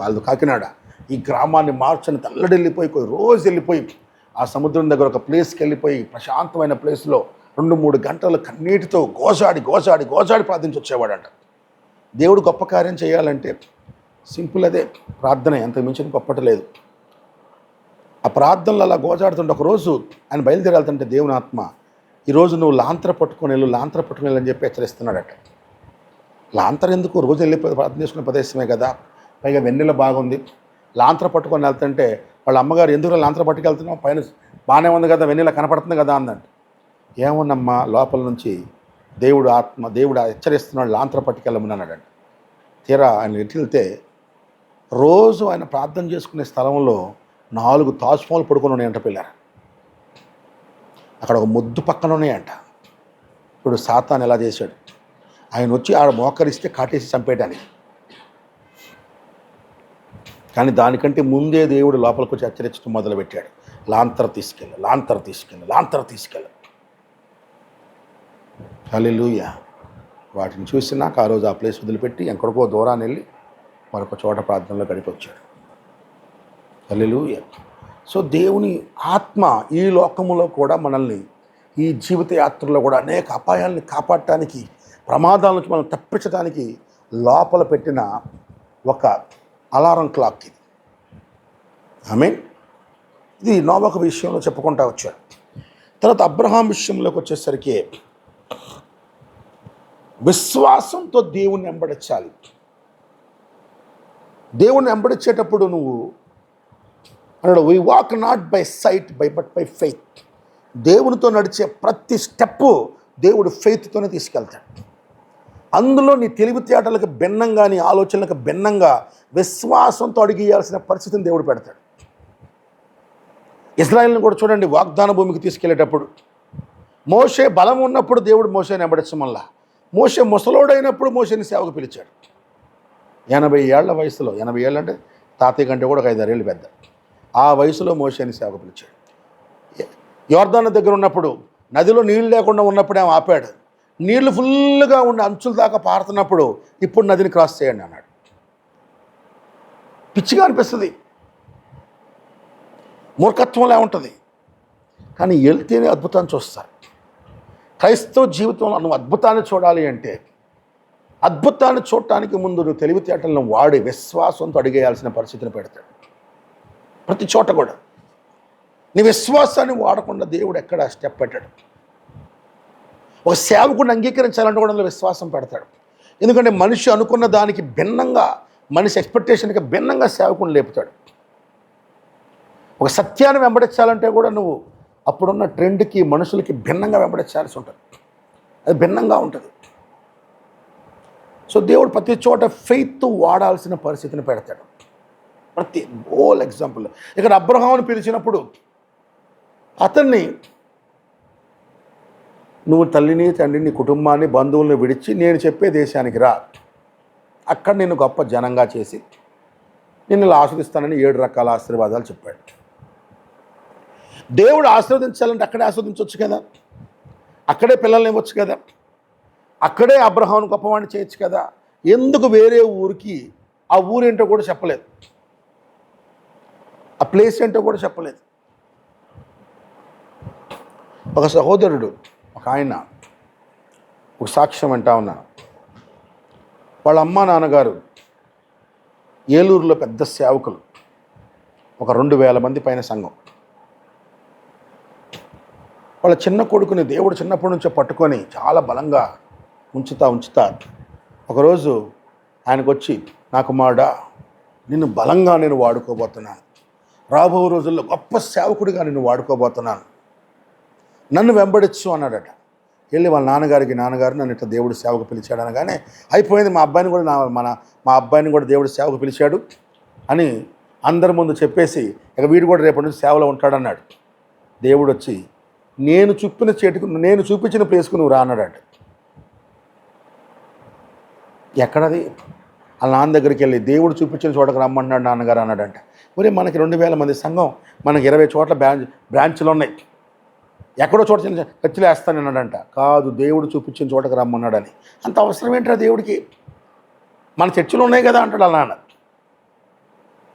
వాళ్ళు కాకినాడ, ఈ గ్రామాన్ని మార్చని తల్లడెళ్ళిపోయి రోజు వెళ్ళిపోయి ఆ సముద్రం దగ్గర ఒక ప్లేస్కి వెళ్ళిపోయి ప్రశాంతమైన ప్లేస్లో 2-3 గంటలు కన్నీటితో గోసాడి ప్రార్థించి వచ్చేవాడంట. దేవుడు గొప్ప కార్యం చేయాలంటే సింపుల్ అదే, ప్రార్థనే, అంతకు మించిన గొప్పటి లేదు. ఆ ప్రార్థనలు అలా గోజాడుతుంటే ఒకరోజు ఆయన బయలుదేరాలంటే దేవుని ఆత్మ, ఈరోజు నువ్వు లాంతర పట్టుకొని వెళ్ళు అని చెప్పి హెచ్చరిస్తున్నాడట. లాంతర ఎందుకు, రోజు వెళ్ళి ప్రార్థన చేసుకునే ప్రదేశమే కదా, పైగా వెన్నెల బాగుంది. లాంతర పట్టుకొని వెళ్తుంటే వాళ్ళ అమ్మగారు, ఎందుకు లాంతర పట్టుకెళ్తున్నావు, పైన బాగానే ఉంది కదా, వెన్నెల కనపడుతుంది కదా అందంట. ఏమన్నమ్మా, లోపల నుంచి దేవుడు హెచ్చరిస్తున్నాడు, లాంతర పట్టుకెళ్ళమన్నాడంట. తీరా ఆయన వెళ్తే రోజు ఆయన ప్రార్థన చేసుకునే స్థలంలో 4 తాజ్మహల్ పడుకొని ఉన్నాయంట పిల్లలు. అక్కడ ఒక ముద్దు పక్కన ఉన్నాయంట. ఇప్పుడు సాతాను ఎలా చేశాడు, ఆయన వచ్చి ఆడ మోకరిస్తే కాటేసి చంపేయడానికి. కానీ దానికంటే ముందే దేవుడు లోపలికి వచ్చి హెచ్చరించడం మొదలుపెట్టాడు. లాంతర తీసుకెళ్ళు. హల్లెలూయా. వాటిని చూసి నాకు ఆ రోజు ఆ ప్లేస్ వదిలిపెట్టి ఎక్కడికో దూరాన్ని వెళ్ళి మరొక చోట ప్రార్థనలో గడిపొచ్చాడు. హల్లెలూయా. సో దేవుని ఆత్మ ఈ లోకములో కూడా మనల్ని, ఈ జీవిత యాత్రలో కూడా అనేక అపాయాలని కాపాడటానికి, ప్రమాదాల నుంచి మనం తప్పించడానికి లోపల పెట్టిన ఒక అలారం క్లాక్ ఇది. ఆమేన్. ఇది నోవహు విషయంలో చెప్పుకుంటా వచ్చాడు. తర్వాత అబ్రహాం విషయంలోకి వచ్చేసరికి విశ్వాసంతో దేవుణ్ణి వెంబడించాలి. దేవుణ్ణి వెంబడించేటప్పుడు నువ్వు అన్నాడు, we walk not by sight but by faith. దేవునితో నడిచే ప్రతి స్టెప్పు దేవుడు ఫెయిత్తోనే తీసుకెళ్తాడు. అందులో నీ తెలివితేటలకు భిన్నంగా, నీ ఆలోచనలకు భిన్నంగా విశ్వాసంతో అడిగేయాల్సిన పరిస్థితిని దేవుడు పెడతాడు. ఇశ్రాయేలుని కూడా చూడండి, వాగ్దాన భూమికి తీసుకెళ్లేటప్పుడు మోషే బలం ఉన్నప్పుడు దేవుడు మోషేని వెంబడించమల్లా, మోషే ముసలోడైనప్పుడు మోషేని సేవకు పిలిచాడు. 80 ఏళ్ల వయసులో, 80 ఏళ్ళు అంటే తాతయ్య కంటే కూడా ఒక 5-6 ఏళ్ళు పెద్ద, ఆ వయసులో మోషేని సేవకు పిలిచాడు. యోర్దాను దగ్గర ఉన్నప్పుడు, నదిలో నీళ్ళు లేకుండా ఉన్నప్పుడు ఏమో ఆపాడు. నీళ్లు ఫుల్గా ఉండి అంచుల దాకా పారుతున్నప్పుడు ఇప్పుడు నదిని క్రాస్ చేయండి అన్నాడు. పిచ్చిగా అనిపిస్తుంది, మూర్ఖత్వంలా ఉంటుంది, కానీ వెళ్తేనే అద్భుతాన్ని చూస్తారు. క్రైస్తవ జీవితంలో నువ్వు అద్భుతాన్ని చూడాలి అంటే, అద్భుతాన్ని చూడటానికి ముందు నువ్వు తెలివితేటలను వాడి విశ్వాసంతో అడిగేయాల్సిన పరిస్థితిని పెడతాడు. ప్రతి చోట కూడా నీ విశ్వాసాన్ని వాడకుండా దేవుడు ఎక్కడ స్టెప్ పెట్టాడు. ఒక సేవకుడిని అంగీకరించాలంటే కూడా అందులో విశ్వాసం పెడతాడు. ఎందుకంటే మనిషి అనుకున్న దానికి భిన్నంగా, మనిషి ఎక్స్పెక్టేషన్కి భిన్నంగా సేవకుడిని లేపుతాడు. ఒక సత్యాన్ని వెంబడించాలంటే కూడా నువ్వు అప్పుడున్న ట్రెండ్కి, మనుషులకి భిన్నంగా వెంబడించాల్సి ఉంటుంది. అది భిన్నంగా ఉంటుంది. సో దేవుడు ప్రతి చోట ఫెయిత్ వాడాల్సిన పరిస్థితిని పెడతాడు. ప్రతి హోల్ ఎగ్జాంపుల్ ఇక్కడ అబ్రహాముని పిలిచినప్పుడు అతన్ని, నువ్వు తల్లిని, తండ్రిని, కుటుంబాన్ని, బంధువులను విడిచి నేను చెప్పే దేశానికి రా, అక్కడ నేను గొప్ప జనంగా చేసి నిన్ను ఇలా ఆస్వాదిస్తానని 7 రకాల ఆశీర్వాదాలు చెప్పాడు. దేవుడు ఆశీర్వదించాలంటే అక్కడే ఆస్వాదించవచ్చు కదా, అక్కడే పిల్లల్ని ఇవ్వచ్చు కదా, అక్కడే అబ్రహామును గొప్పవాడిని చేయొచ్చు కదా. ఎందుకు వేరే ఊరికి, ఆ ఊరేంటో కూడా చెప్పలేదు, ఆ ప్లేస్ ఏంటో కూడా చెప్పలేదు. ఒక సహోదరుడు, ఒక ఆయన ఒక సాక్ష్యం అంటా ఉన్నాను. వాళ్ళ అమ్మ నాన్నగారు ఏలూరులో పెద్ద సేవకులు, ఒక 2000 మంది పైన సంఘం. వాళ్ళ చిన్న కొడుకుని దేవుడు చిన్నప్పటి నుంచో పట్టుకొని చాలా బలంగా ఉంచుతా ఒకరోజు ఆయనకు వచ్చి, నా కుమారుడా, నిన్ను బలంగా నేను వాడుకోబోతున్నాను, రాబో రోజుల్లో గొప్ప సేవకుడిగా నిన్ను వాడుకోబోతున్నాను, నన్ను వెంబడించు అన్నాడట. వెళ్ళి వాళ్ళ నాన్నగారు నన్ను ఇట్లా దేవుడు సేవకు పిలిచాడు అనగానే అయిపోయింది, మా అబ్బాయిని కూడా దేవుడు సేవకు పిలిచాడు అని అందరి ముందు చెప్పేసి, ఇక వీడు కూడా రేపటి నుంచి సేవలో ఉంటాడన్నాడు. దేవుడు వచ్చి, నేను చూపించిన ప్లేస్కు నువ్వు రా అన్నాడట. ఎక్కడది? వాళ్ళ నాన్న దగ్గరికి వెళ్ళి దేవుడు చూపించిన చోటకు రమ్మన్నాడు నాన్నగారు అన్నాడంట. మరి మనకి 2000 మంది సంఘం, మనకి 20 చోట్ల బ్రాంచ్లు ఉన్నాయి, ఎక్కడో చోట చర్చలు వేస్తాను అన్నాడంట. కాదు, దేవుడు చూపించిన చోటకు రమ్మన్నాడని. అంత అవసరం ఏంటో దేవుడికి? మన చర్చలు ఉన్నాయి కదా అంటాడు వాళ్ళ నాన్న.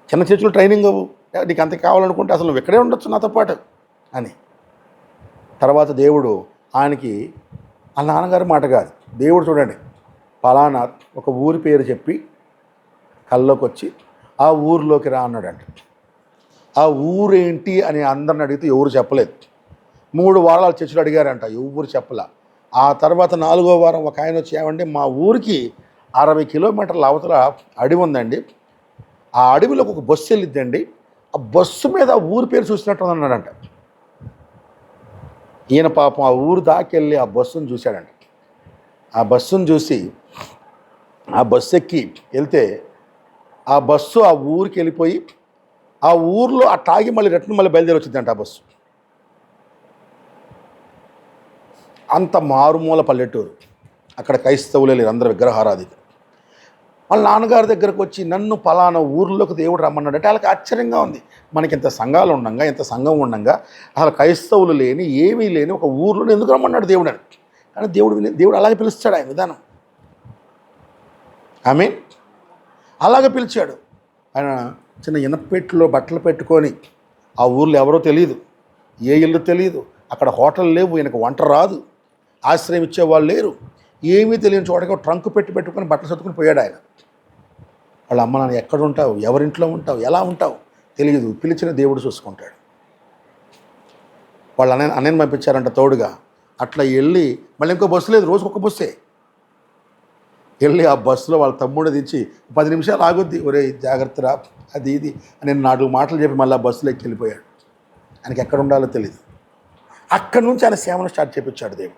చిన్న చర్చలు ట్రైనింగ్ అవ్వు, నీకు అంత కావాలనుకుంటే అసలు నువ్వు ఇక్కడే ఉండొచ్చు నాతో పాటు అని. తర్వాత దేవుడు ఆయనకి, వాళ్ళ నాన్నగారి మాట కాదు, దేవుడు చూడండి, పలానా ఒక ఊరి పేరు చెప్పి కల్లోకి వచ్చి ఆ ఊరిలోకి రా అన్నాడంట. ఆ ఊరేంటి అని అందరిని అడిగితే ఎవరు చెప్పలేదు. 3 వారాలు చర్చలు అడిగారంట, ఎవరు చెప్పలా. ఆ తర్వాత 4వ వారం ఒక ఆయన వచ్చి, ఏమండి మా ఊరికి 60 కిలోమీటర్ల అవతల అడవి ఉందండి, ఆ అడవిలోకి ఒక బస్సు వెళ్ళిద్దండి, ఆ బస్సు మీద ఊరి పేరు చూసినట్టు అన్నాడంట. ఈయన పాపం ఆ ఊరు దాకెళ్ళి ఆ బస్సును చూశాడంట. ఆ బస్సును చూసి ఆ బస్సు ఎక్కి వెళ్తే ఆ బస్సు ఆ ఊరికి వెళ్ళిపోయి ఆ ఊర్లో ఆ తాగి మళ్ళీ రిటర్న్ మళ్ళీ బయలుదేరి వచ్చిందంట ఆ బస్సు. అంత మారుమూల పల్లెటూరు, అక్కడ క్రైస్తవులే లేరు, అందరూ విగ్రహారాధికులు. వాళ్ళ నాన్నగారి దగ్గరకు వచ్చి నన్ను పలానా ఊర్లోకి దేవుడు రమ్మన్నాడు అంటే వాళ్ళకి ఆశ్చర్యంగా ఉంది. మనకి ఇంత సంఘాలు ఉండంగా, ఇంత సంఘం ఉండంగా అసలు క్రైస్తవులు లేని ఏమీ లేని ఒక ఊర్లో ఎందుకు రమ్మన్నాడు దేవుడు అని. కానీ దేవుడు అలాగే పిలుస్తాడు, ఆయన విధానం. ఆమేన్. అలాగే పిలిచాడు. ఆయన చిన్న ఇనపెట్టులో బట్టలు పెట్టుకొని, ఆ ఊర్లో ఎవరో తెలియదు, ఏ ఇల్లు తెలియదు, అక్కడ హోటల్ లేవు, ఈయనకు వంట రాదు, ఆశ్రయం ఇచ్చేవాళ్ళు లేరు, ఏమీ తెలియని చోటకి ట్రంక్ పెట్టుకొని బట్టలు సర్దుకుని పోయాడు ఆయన. వాళ్ళ అమ్మ నాన్న ఎక్కడ ఉంటావు, ఎవరింట్లో ఉంటావు, ఎలా ఉంటావు తెలియదు, పిలిచిన దేవుడు చూసుకుంటాడు. వాళ్ళు అన్నయ్యని పంపించారంట తోడుగా. అట్లా వెళ్ళి మళ్ళీ ఇంకో బస్సు లేదు, రోజు ఒక బస్సే. వెళ్ళి ఆ బస్సులో వాళ్ళ తమ్ముడు దించి 10 నిమిషాలు ఆగుద్ది, ఒరే జాగ్రత్తరా అది ఇది అని 4 మాటలు చెప్పి మళ్ళీ ఆ బస్సులో ఎక్కి వెళ్ళిపోయాడు. ఆయనకి ఎక్కడ ఉండాలో తెలియదు. అక్కడి నుంచి ఆయన సేవను స్టార్ట్ చేయించాడు దేవుడు.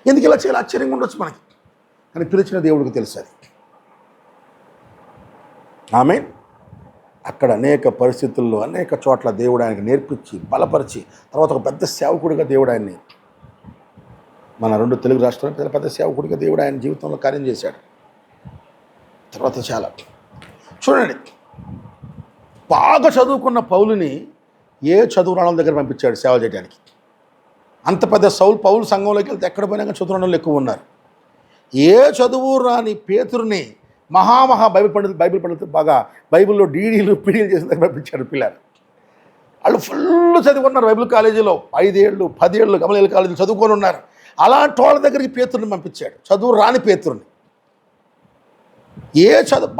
ఎందుకు ఇలా చేయాలి ఆశ్చర్యంగా ఉండొచ్చు మనకి, కానీ పిలిచిన దేవుడికి తెలుసు అది. ఆమేన్. అక్కడ అనేక పరిస్థితుల్లో అనేక చోట్ల దేవుడు ఆయనకి నేర్పించి బలపరిచి తర్వాత ఒక పెద్ద సేవకుడిగా దేవుడు ఆయన్ని, మన 2 తెలుగు రాష్ట్రాల్లో పెద్ద సేవకుడిగా దేవుడు ఆయన జీవితంలో కార్యం చేశాడు. తర్వాత చాలా చూడండి, బాగా చదువుకున్న పౌలుని ఏ చదువురాళ్ళ దగ్గర పంపించాడు సేవ చేయడానికి. అంత పెద్ద పౌలు సంఘంలోకి వెళ్తే ఎక్కడ పోయినా కానీ చదువురాళ్ళు ఎక్కువ ఉన్నారు. ఏ చదువు రాని పేతురుని బైబిల్ పండితులు బాగా బైబిల్లో డీడీలు పీడీలు చేసిన దగ్గర పంపించాడు పిల్లలు. వాళ్ళు ఫుల్ చదువుకున్నారు, బైబిల్ కాలేజీలో 5 ఏళ్ళు 10 ఏళ్ళు గమలీల కాలేజీలో చదువుకొని ఉన్నారు. అలాంటి వాళ్ళ దగ్గరికి పేతురుని పంపించాడు, చదువు రాని పేతురుని.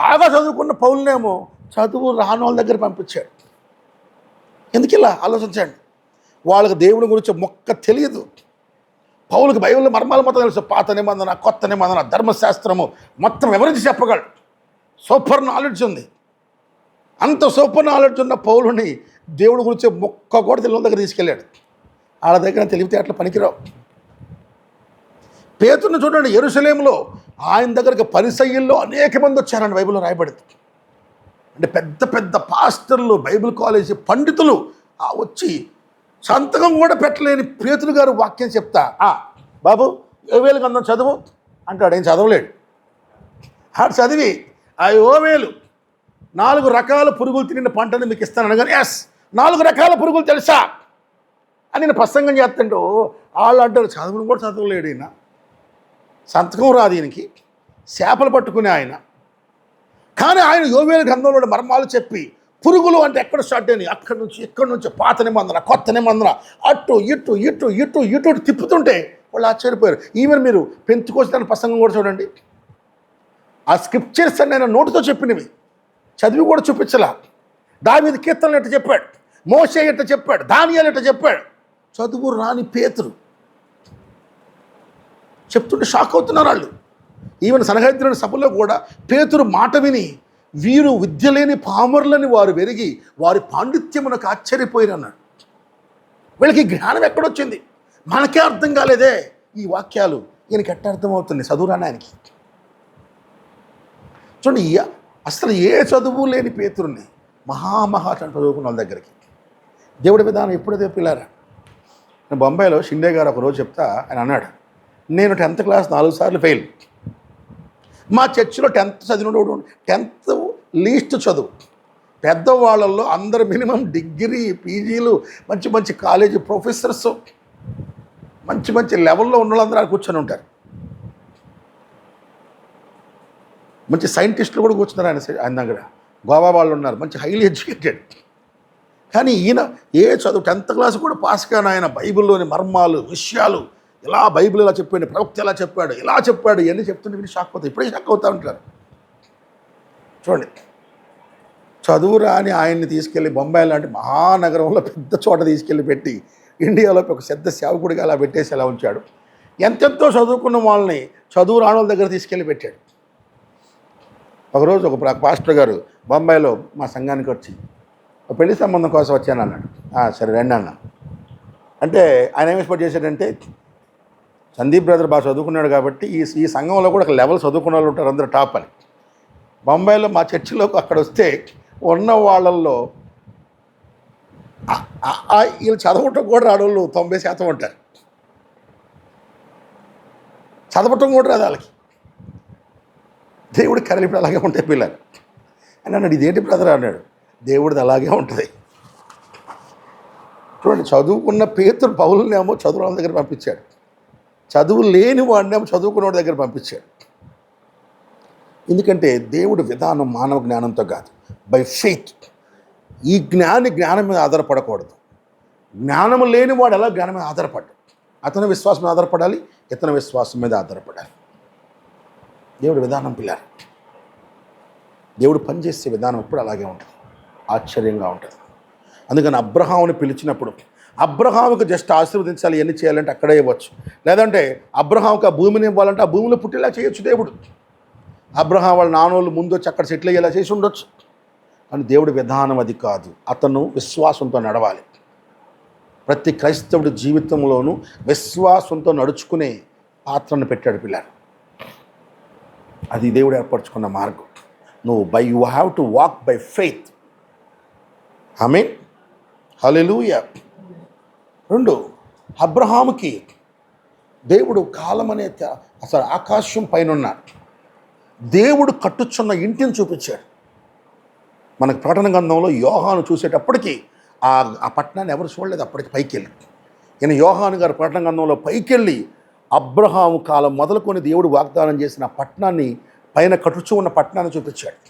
బాగా చదువుకున్న పౌలునేమో చదువు రాని వాళ్ళ దగ్గర పంపించాడు. ఎందుకు ఇలా ఆలోచించండి. వాళ్ళకి దేవుని గురించి మొక్క తెలియదు. పౌలుకి బైబిల్లో మర్మాలు మొత్తం తెలుసు, పాత నిబంధన కొత్త నిబంధన ధర్మశాస్త్రము మొత్తం వివరించి చెప్పగలడు, సూపర్ నాలెడ్జ్ ఉంది. అంత సూపర్ నాలెడ్జ్ ఉన్న పౌలుని దేవుడి గురించి మొక్క కూడా తెలియని దగ్గర తీసుకెళ్ళాడు. వాళ్ళ దగ్గర తెలివితే అట్లా పనికిరావు. పేతురుని చూడండి, యెరూషలేములో ఆయన దగ్గరికి పరిసయ్యుల్లో అనేక మంది వచ్చారని బైబిల్లో రాయబడింది. అంటే పెద్ద పెద్ద పాస్టర్లు, బైబిల్ కాలేజీ పండితులు వచ్చి సంతకం కూడా పెట్టలేని పేతురు గారు వాక్యం చెప్తా, బాబు 7,000 అందం చదువు అంటాడు. ఆయన చదవలేడు. ఆడు చదివి ఆ 7,000 4 రకాల పురుగులు తినిన పంటని మీకు ఇస్తాను అనగానే, 4 రకాల పురుగులు తెలుసా అని నేను ప్రసంగం చేస్తుంటూ వాళ్ళు అంటారు చదువును కూడా చదవలేడు ఈయన, సంతకం రాదు ఈయనకి, చేపలు పట్టుకునే ఆయన. కానీ ఆయన యోవేలు గ్రంథంలో మర్మాలు చెప్పి పురుగులు అంటే ఎక్కడ స్టార్ట్ అయినాయి, అక్కడి నుంచి ఇక్కడి నుంచి పాత నిబంధన కొత్త నిబంధన అటు ఇటు ఇటు ఇటు ఇటు తిప్పుతుంటే వాళ్ళు ఆశ్చర్యపోయారు. ఈవెన్ మీరు పెంచుకోసిన ప్రసంగం కూడా చూడండి, ఆ స్క్రిప్చర్స్ అని నేను నోటితో చెప్పినవి చదివి కూడా చూపించలా. దావీదు కీర్తనలు ఎట్ట చెప్పాడు, మోషే ఎట్ట చెప్పాడు, దానియేలు ఎట్ట చెప్పాడు. చదువు రాని పేతురు చెప్తుంటే షాక్ అవుతున్నారు వాళ్ళు. ఈవెన్ సనహద్రిన సభలో కూడా పేతురు మాట విని వీరు విద్య లేని పామరులని వారు వెరిగి వారి పాండిత్యమునకు ఆశ్చర్యపోయిన అన్నాడు. వీళ్ళకి జ్ఞానం ఎక్కడొచ్చింది, మనకే అర్థం కాలేదే ఈ వాక్యాలు, ఈయనకి ఎట్ట అర్థమవుతుంది చదువురాని ఆయనకి. చూడండి, అసలు ఏ చదువు లేని పేతురుని మహా చదువుకున్న వాళ్ళ దగ్గరికి దేవుడి విధానం ఎప్పుడైతే పిల్లారా. నేను బొంబాయిలో షిండే గారు ఒకరోజు చెప్తా, ఆయన అన్నాడు, నేను 10th క్లాస్ 4 సార్లు ఫెయిల్. మా చర్చిలో 10th చదివినోడు 10th లీస్ట్ చదువు, పెద్దవాళ్ళల్లో అందరు మినిమం డిగ్రీ పీజీలు మంచి మంచి కాలేజీ ప్రొఫెసర్స్ మంచి మంచి లెవెల్లో ఉన్న వాళ్ళందరూ కూర్చొని ఉంటారు. మంచి సైంటిస్టులు కూడా కూర్చున్నారు ఆయన దగ్గర. గోవా వాళ్ళు ఉన్నారు, మంచి హైలీ ఎడ్యుకేటెడ్. కానీ ఈయన ఏ చదువు 10th క్లాస్ కూడా పాస్ కాని ఆయన బైబిల్లోని మర్మాలు విషయాలు ఇలా బైబిల్ ఇలా చెప్పాడు, ప్రవక్త ఇలా చెప్పాడు, ఇలా చెప్పాడు, ఇవన్నీ చెప్తుంటే విని షాక్ అవుతాయి. ఇప్పుడే షాక్ అవుతా ఉంటారు. చూడండి, చదువు రాని ఆయన్ని తీసుకెళ్ళి బొంబాయి లాంటి మహానగరంలో పెద్ద చోట తీసుకెళ్ళి పెట్టి ఇండియాలో ఒక పెద్ద సేవకుడిగా అలా పెట్టేసి ఎలా ఉంచాడు. ఎంతెంతో చదువుకున్న వాళ్ళని చదువు రాని వాళ్ళ దగ్గర తీసుకెళ్ళి పెట్టాడు. ఒకరోజు ఒక పాస్టర్ గారు బొంబాయిలో మా సంఘానికి వచ్చి ఒక పెళ్లి సంబంధం కోసం వచ్చాను అన్నాడు. సరే రండి అన్న అంటే ఆయన ఏం ఎక్స్పెక్ట్ చేశాడంటే, సందీప్ బ్రదర్ బాగా చదువుకున్నాడు కాబట్టి ఈ సంఘంలో కూడా ఒక లెవెల్ చదువుకున్న వాళ్ళు ఉంటారు, అందరూ టాప్ అని. బొంబాయిలో మా చర్చిలో అక్కడ వస్తే ఉన్న వాళ్ళల్లో వీళ్ళు చదవటం కూడా రాడోళ్ళు 90% ఉంటారు. చదవటం కూడా రాదు వాళ్ళకి. దేవుడి కరలు ఇప్పుడు అలాగే ఉంటాయి పిల్లలు అని అన్నాడు. ఇదేంటి బ్రదర్ అన్నాడు. దేవుడిది అలాగే ఉంటుంది. చూడండి, చదువుకున్న పేతురు పౌలునేమో చదువు వాళ్ళ దగ్గర పంపించాడు, చదువు లేని వాడినేమో చదువుకున్న వాడి దగ్గర పంపించాడు. ఎందుకంటే దేవుడి విధానం మానవ జ్ఞానంతో కాదు, బై ఫెయిత్. ఈ జ్ఞానం మీద ఆధారపడకూడదు. జ్ఞానం లేనివాడు ఎలా జ్ఞానం మీద ఆధారపడ్డాడు. అతని విశ్వాసం మీద ఆధారపడాలి, ఇతని విశ్వాసం మీద ఆధారపడాలి. దేవుడి విధానం పిల్లారు. దేవుడు పనిచేసే విధానం ఎప్పుడు అలాగే ఉంటుంది, ఆశ్చర్యంగా ఉంటుంది. అందుకని అబ్రహాముని పిలిచినప్పుడు అబ్రహాముకు జస్ట్ ఆశీర్వదించాలి, ఎన్ని చేయాలంటే అక్కడే ఇవ్వచ్చు. లేదంటే అబ్రహాముకు ఆ భూమిని ఇవ్వాలంటే ఆ భూమిలో పుట్టేలా చేయొచ్చు దేవుడు. అబ్రహాం వాళ్ళ నాన్నోళ్ళు ముందు వచ్చి అక్కడ సెటిల్ అయ్యేలా చేసి ఉండొచ్చు. కానీ దేవుడి విధానం అది కాదు. అతను విశ్వాసంతో నడవాలి. ప్రతి క్రైస్తవుడి జీవితంలోనూ విశ్వాసంతో నడుచుకునే పాత్రను పెట్టాడు పిల్లలు. అది దేవుడు ఏర్పరచుకున్న మార్గం. You have to walk by faith. Amen, hallelujah. 2, అబ్రహాముకి దేవుడు కాలం అనే అసలు ఆకాశం పైన ఉన్నాడు. దేవుడు కట్టుచున్న ఇంటిని చూపించాడు. మనకు ప్రకటన గ్రంథంలో యోహాను చూసేటప్పటికి ఆ పట్టణాన్ని ఎవరు చూడలేదు. అప్పటికి పైకి వెళ్ళి ఈయన యోహాను గారు ప్రకటన గ్రంథంలో పైకి వెళ్ళి అబ్రహాము కాలం మొదలుకొని దేవుడు వాగ్దానం చేసిన పట్టణాన్ని, పైన కట్టుచు ఉన్న పట్టణాన్ని చూపించాడు.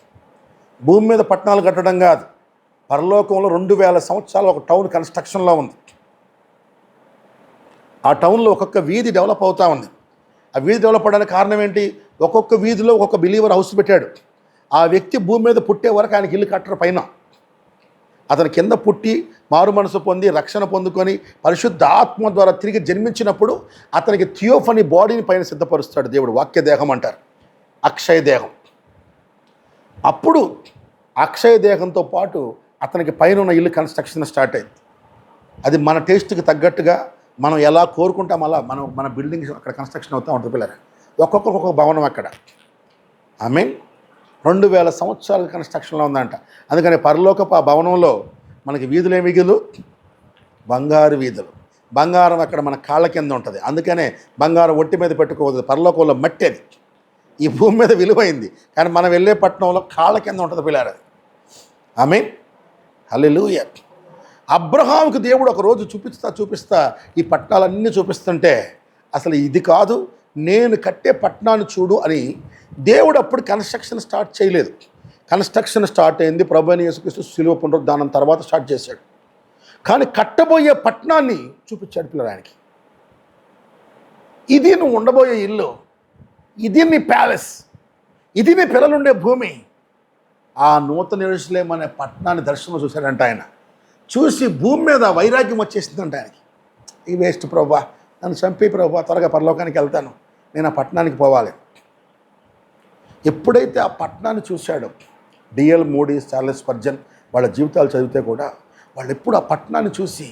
భూమి మీద పట్టణాలు కట్టడం కాదు, పరలోకంలో 2000 సంవత్సరాలు ఒక టౌన్ కన్స్ట్రక్షన్లో ఉంది. ఆ టౌన్లో ఒక్కొక్క వీధి డెవలప్ అవుతూ ఉంది. ఆ వీధి డెవలప్ అవడానికి కారణం ఏంటి? ఒక్కొక్క వీధిలో ఒక్కొక్క బిలీవర్ హౌస్ పెట్టాడు. ఆ వ్యక్తి భూమి మీద పుట్టే వరకు ఆయనకి ఇల్లు కట్టరు. పైన అతను కింద పుట్టి మారు మనసు పొంది రక్షణ పొందుకొని పరిశుద్ధ ఆత్మ ద్వారా తిరిగి జన్మించినప్పుడు అతనికి థియోఫనీ బాడీని పైన సిద్ధపరుస్తాడు దేవుడు. వాక్య దేహం అంటారు, అక్షయ దేహం. అప్పుడు అక్షయ దేహంతో పాటు అతనికి పైన ఉన్న ఇల్లు కన్స్ట్రక్షన్ స్టార్ట్ అయింది. అది మన టేస్ట్కి తగ్గట్టుగా మనం ఎలా కోరుకుంటాం అలా మన బిల్డింగ్స్ అక్కడ కన్స్ట్రక్షన్ అవుతూ ఉంటుంది పిల్లలు. ఒక్కొక్క భవనం అక్కడ. ఆమేన్. 2000 సంవత్సరాల కన్స్ట్రక్షన్లో ఉందంట. అందుకని పరలోకపు ఆ భవనంలో మనకి వీధులు ఏమి మిగులు? బంగారు వీధులు. బంగారం అక్కడ మన కాళ్ళ కింద ఉంటుంది. అందుకనే బంగారం ఒట్టి మీద పెట్టుకోవద్దు. పరలోకంలో మట్టి అది. ఈ భూమి మీద విలువైంది, కానీ మనం వెళ్ళే పట్టణంలో కాళ్ళ కింద ఉంటుంది పిల్లారు. ఆమేన్, హల్లెలూయా. అబ్రహాముకు దేవుడు ఒక రోజు చూపిస్తా ఈ పట్టణాలన్నీ చూపిస్తుంటే అసలు ఇది కాదు, నేను కట్టే పట్టణాన్ని చూడు అని దేవుడు అప్పుడు కన్స్ట్రక్షన్ స్టార్ట్ చేయలేదు. కన్స్ట్రక్షన్ స్టార్ట్ అయింది ప్రభువైన యేసుక్రీస్తు శిలువ పునరుద్ధానం తర్వాత స్టార్ట్ చేశాడు. కానీ కట్టబోయే పట్టణాన్ని చూపించాడు పిల్లలు ఆయనకి. ఇది నువ్వు ఉండబోయే ఇల్లు, ఇది నీ ప్యాలెస్, ఇది నీ పిల్లలుండే భూమి. ఆ నూతన యెరూషలేము అనే పట్టణాన్ని దర్శనం చూశాడంట ఆయన. చూసి భూమి మీద వైరాగ్యం వచ్చేసిందంట ఆయనకి. ఈ వేస్ట్ ప్రభా, నన్ను చంపి ప్రభా, త్వరగా పరలోకానికి వెళ్తాను, నేను ఆ పట్టణానికి పోవాలి. ఎప్పుడైతే ఆ పట్టణాన్ని చూశాడో, డిఎల్ మూడీ, చార్లెస్ స్పర్జన్ వాళ్ళ జీవితాలు చదివితే కూడా వాళ్ళు ఎప్పుడు ఆ పట్టణాన్ని చూసి,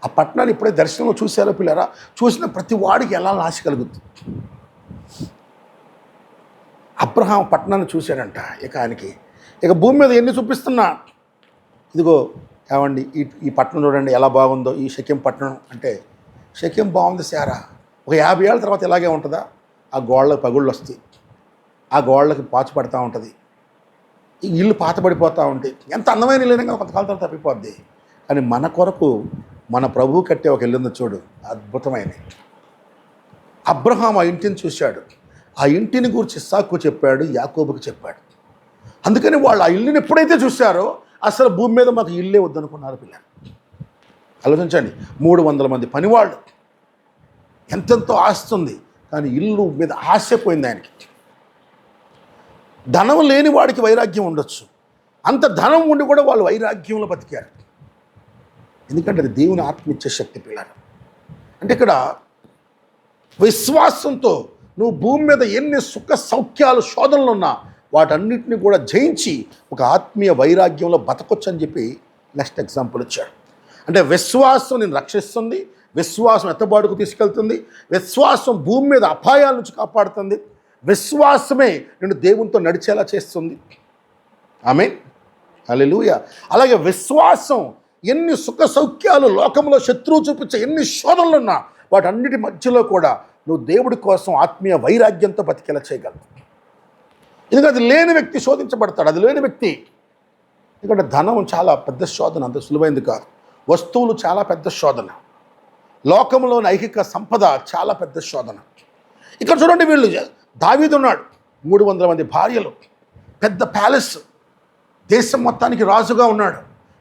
ఆ పట్టణాన్ని ఎప్పుడైతే దర్శనంలో చూశారో పిల్లరా, చూసిన ప్రతి వాడికి ఎలా ఆశ కలుగుతుంది. అబ్రహాం పట్టణాన్ని చూశాడంట. ఆయనకి భూమి మీద ఎన్ని చూపిస్తున్నా, ఇదిగో ఏమండి ఈ పట్టణం చూడండి ఎలా బాగుందో, ఈ షెకెం పట్టణం అంటే షెకెం బాగుంది సారా, ఒక 50 ఏళ్ళ తర్వాత ఇలాగే ఉంటుందా? ఆ గోళ్ళకి పగుళ్ళు వస్తాయి, ఆ గోళ్ళకి పాచు పడుతూ ఉంటుంది, ఈ ఇల్లు పాతబడిపోతూ ఉంటాయి. ఎంత అందమైన ఇల్లు కొంతకాలం తర్వాత తప్పిపోద్ది. కానీ మన కొరకు మన ప్రభువు కట్టే ఒక ఇల్లు ఉంది చూడు, అద్భుతమైనది. అబ్రహాం ఆ ఇంటిని చూశాడు. ఆ ఇంటిని గురించి ఇస్సాకు చెప్పాడు, యాకోబుకి చెప్పాడు. అందుకని వాళ్ళు ఆ ఇల్లుని ఎప్పుడైతే చూశారో అసలు భూమి మీద మాకు ఇల్లే వద్దనుకున్నారు పిల్లలు. ఆలోచించండి, 300 మంది పనివాళ్ళు, ఎంతెంతో ఆస్తుంది, కానీ ఇల్లు మీద ఆశ పోయింది ఆయనకి. ధనం లేని వాడికి వైరాగ్యం ఉండొచ్చు, అంత ధనం ఉండి కూడా వాళ్ళు వైరాగ్యంలో బతికారు. ఎందుకంటే అది దేవుని ఆత్మిచ్చే శక్తి పిల్లలు. అంటే ఇక్కడ విశ్వాసంతో నువ్వు భూమి మీద ఎన్ని సుఖ సౌఖ్యాలు శోధనలు ఉన్నా వాటన్నిటిని కూడా జయించి ఒక ఆత్మీయ వైరాగ్యంలో బతకొచ్చు అని చెప్పి నెక్స్ట్ ఎగ్జాంపుల్ ఇచ్చాడు. అంటే విశ్వాసం నేను రక్షిస్తుంది, విశ్వాసం ఎత్తబాటుకు తీసుకెళ్తుంది, విశ్వాసం భూమి మీద అపాయాల నుంచి కాపాడుతుంది, విశ్వాసమే నిన్ను దేవునితో నడిచేలా చేస్తుంది. ఆమేన్, హల్లెలూయా. అలాగే విశ్వాసం ఎన్ని సుఖ సౌఖ్యాలు లోకంలో శత్రువు చూపించే ఎన్ని శోధనలు ఉన్నా వాటన్నిటి మధ్యలో కూడా నువ్వు దేవుడి కోసం ఆత్మీయ వైరాగ్యంతో బతికేలా చేయగలవు. ఎందుకంటే అది లేని వ్యక్తి శోధించబడతాడు. అది లేని వ్యక్తి, ఎందుకంటే ధనం చాలా పెద్ద శోధన, అంత సులువైంది కాదు. వస్తువులు చాలా పెద్ద శోధన, లోకంలోని ఐహిక సంపద చాలా పెద్ద శోధన. ఇక్కడ చూడండి, వీళ్ళు దావీదు ఉన్నాడు, 300 మంది భార్యలు, పెద్ద ప్యాలెస్, దేశం మొత్తానికి రాజుగా ఉన్నాడు.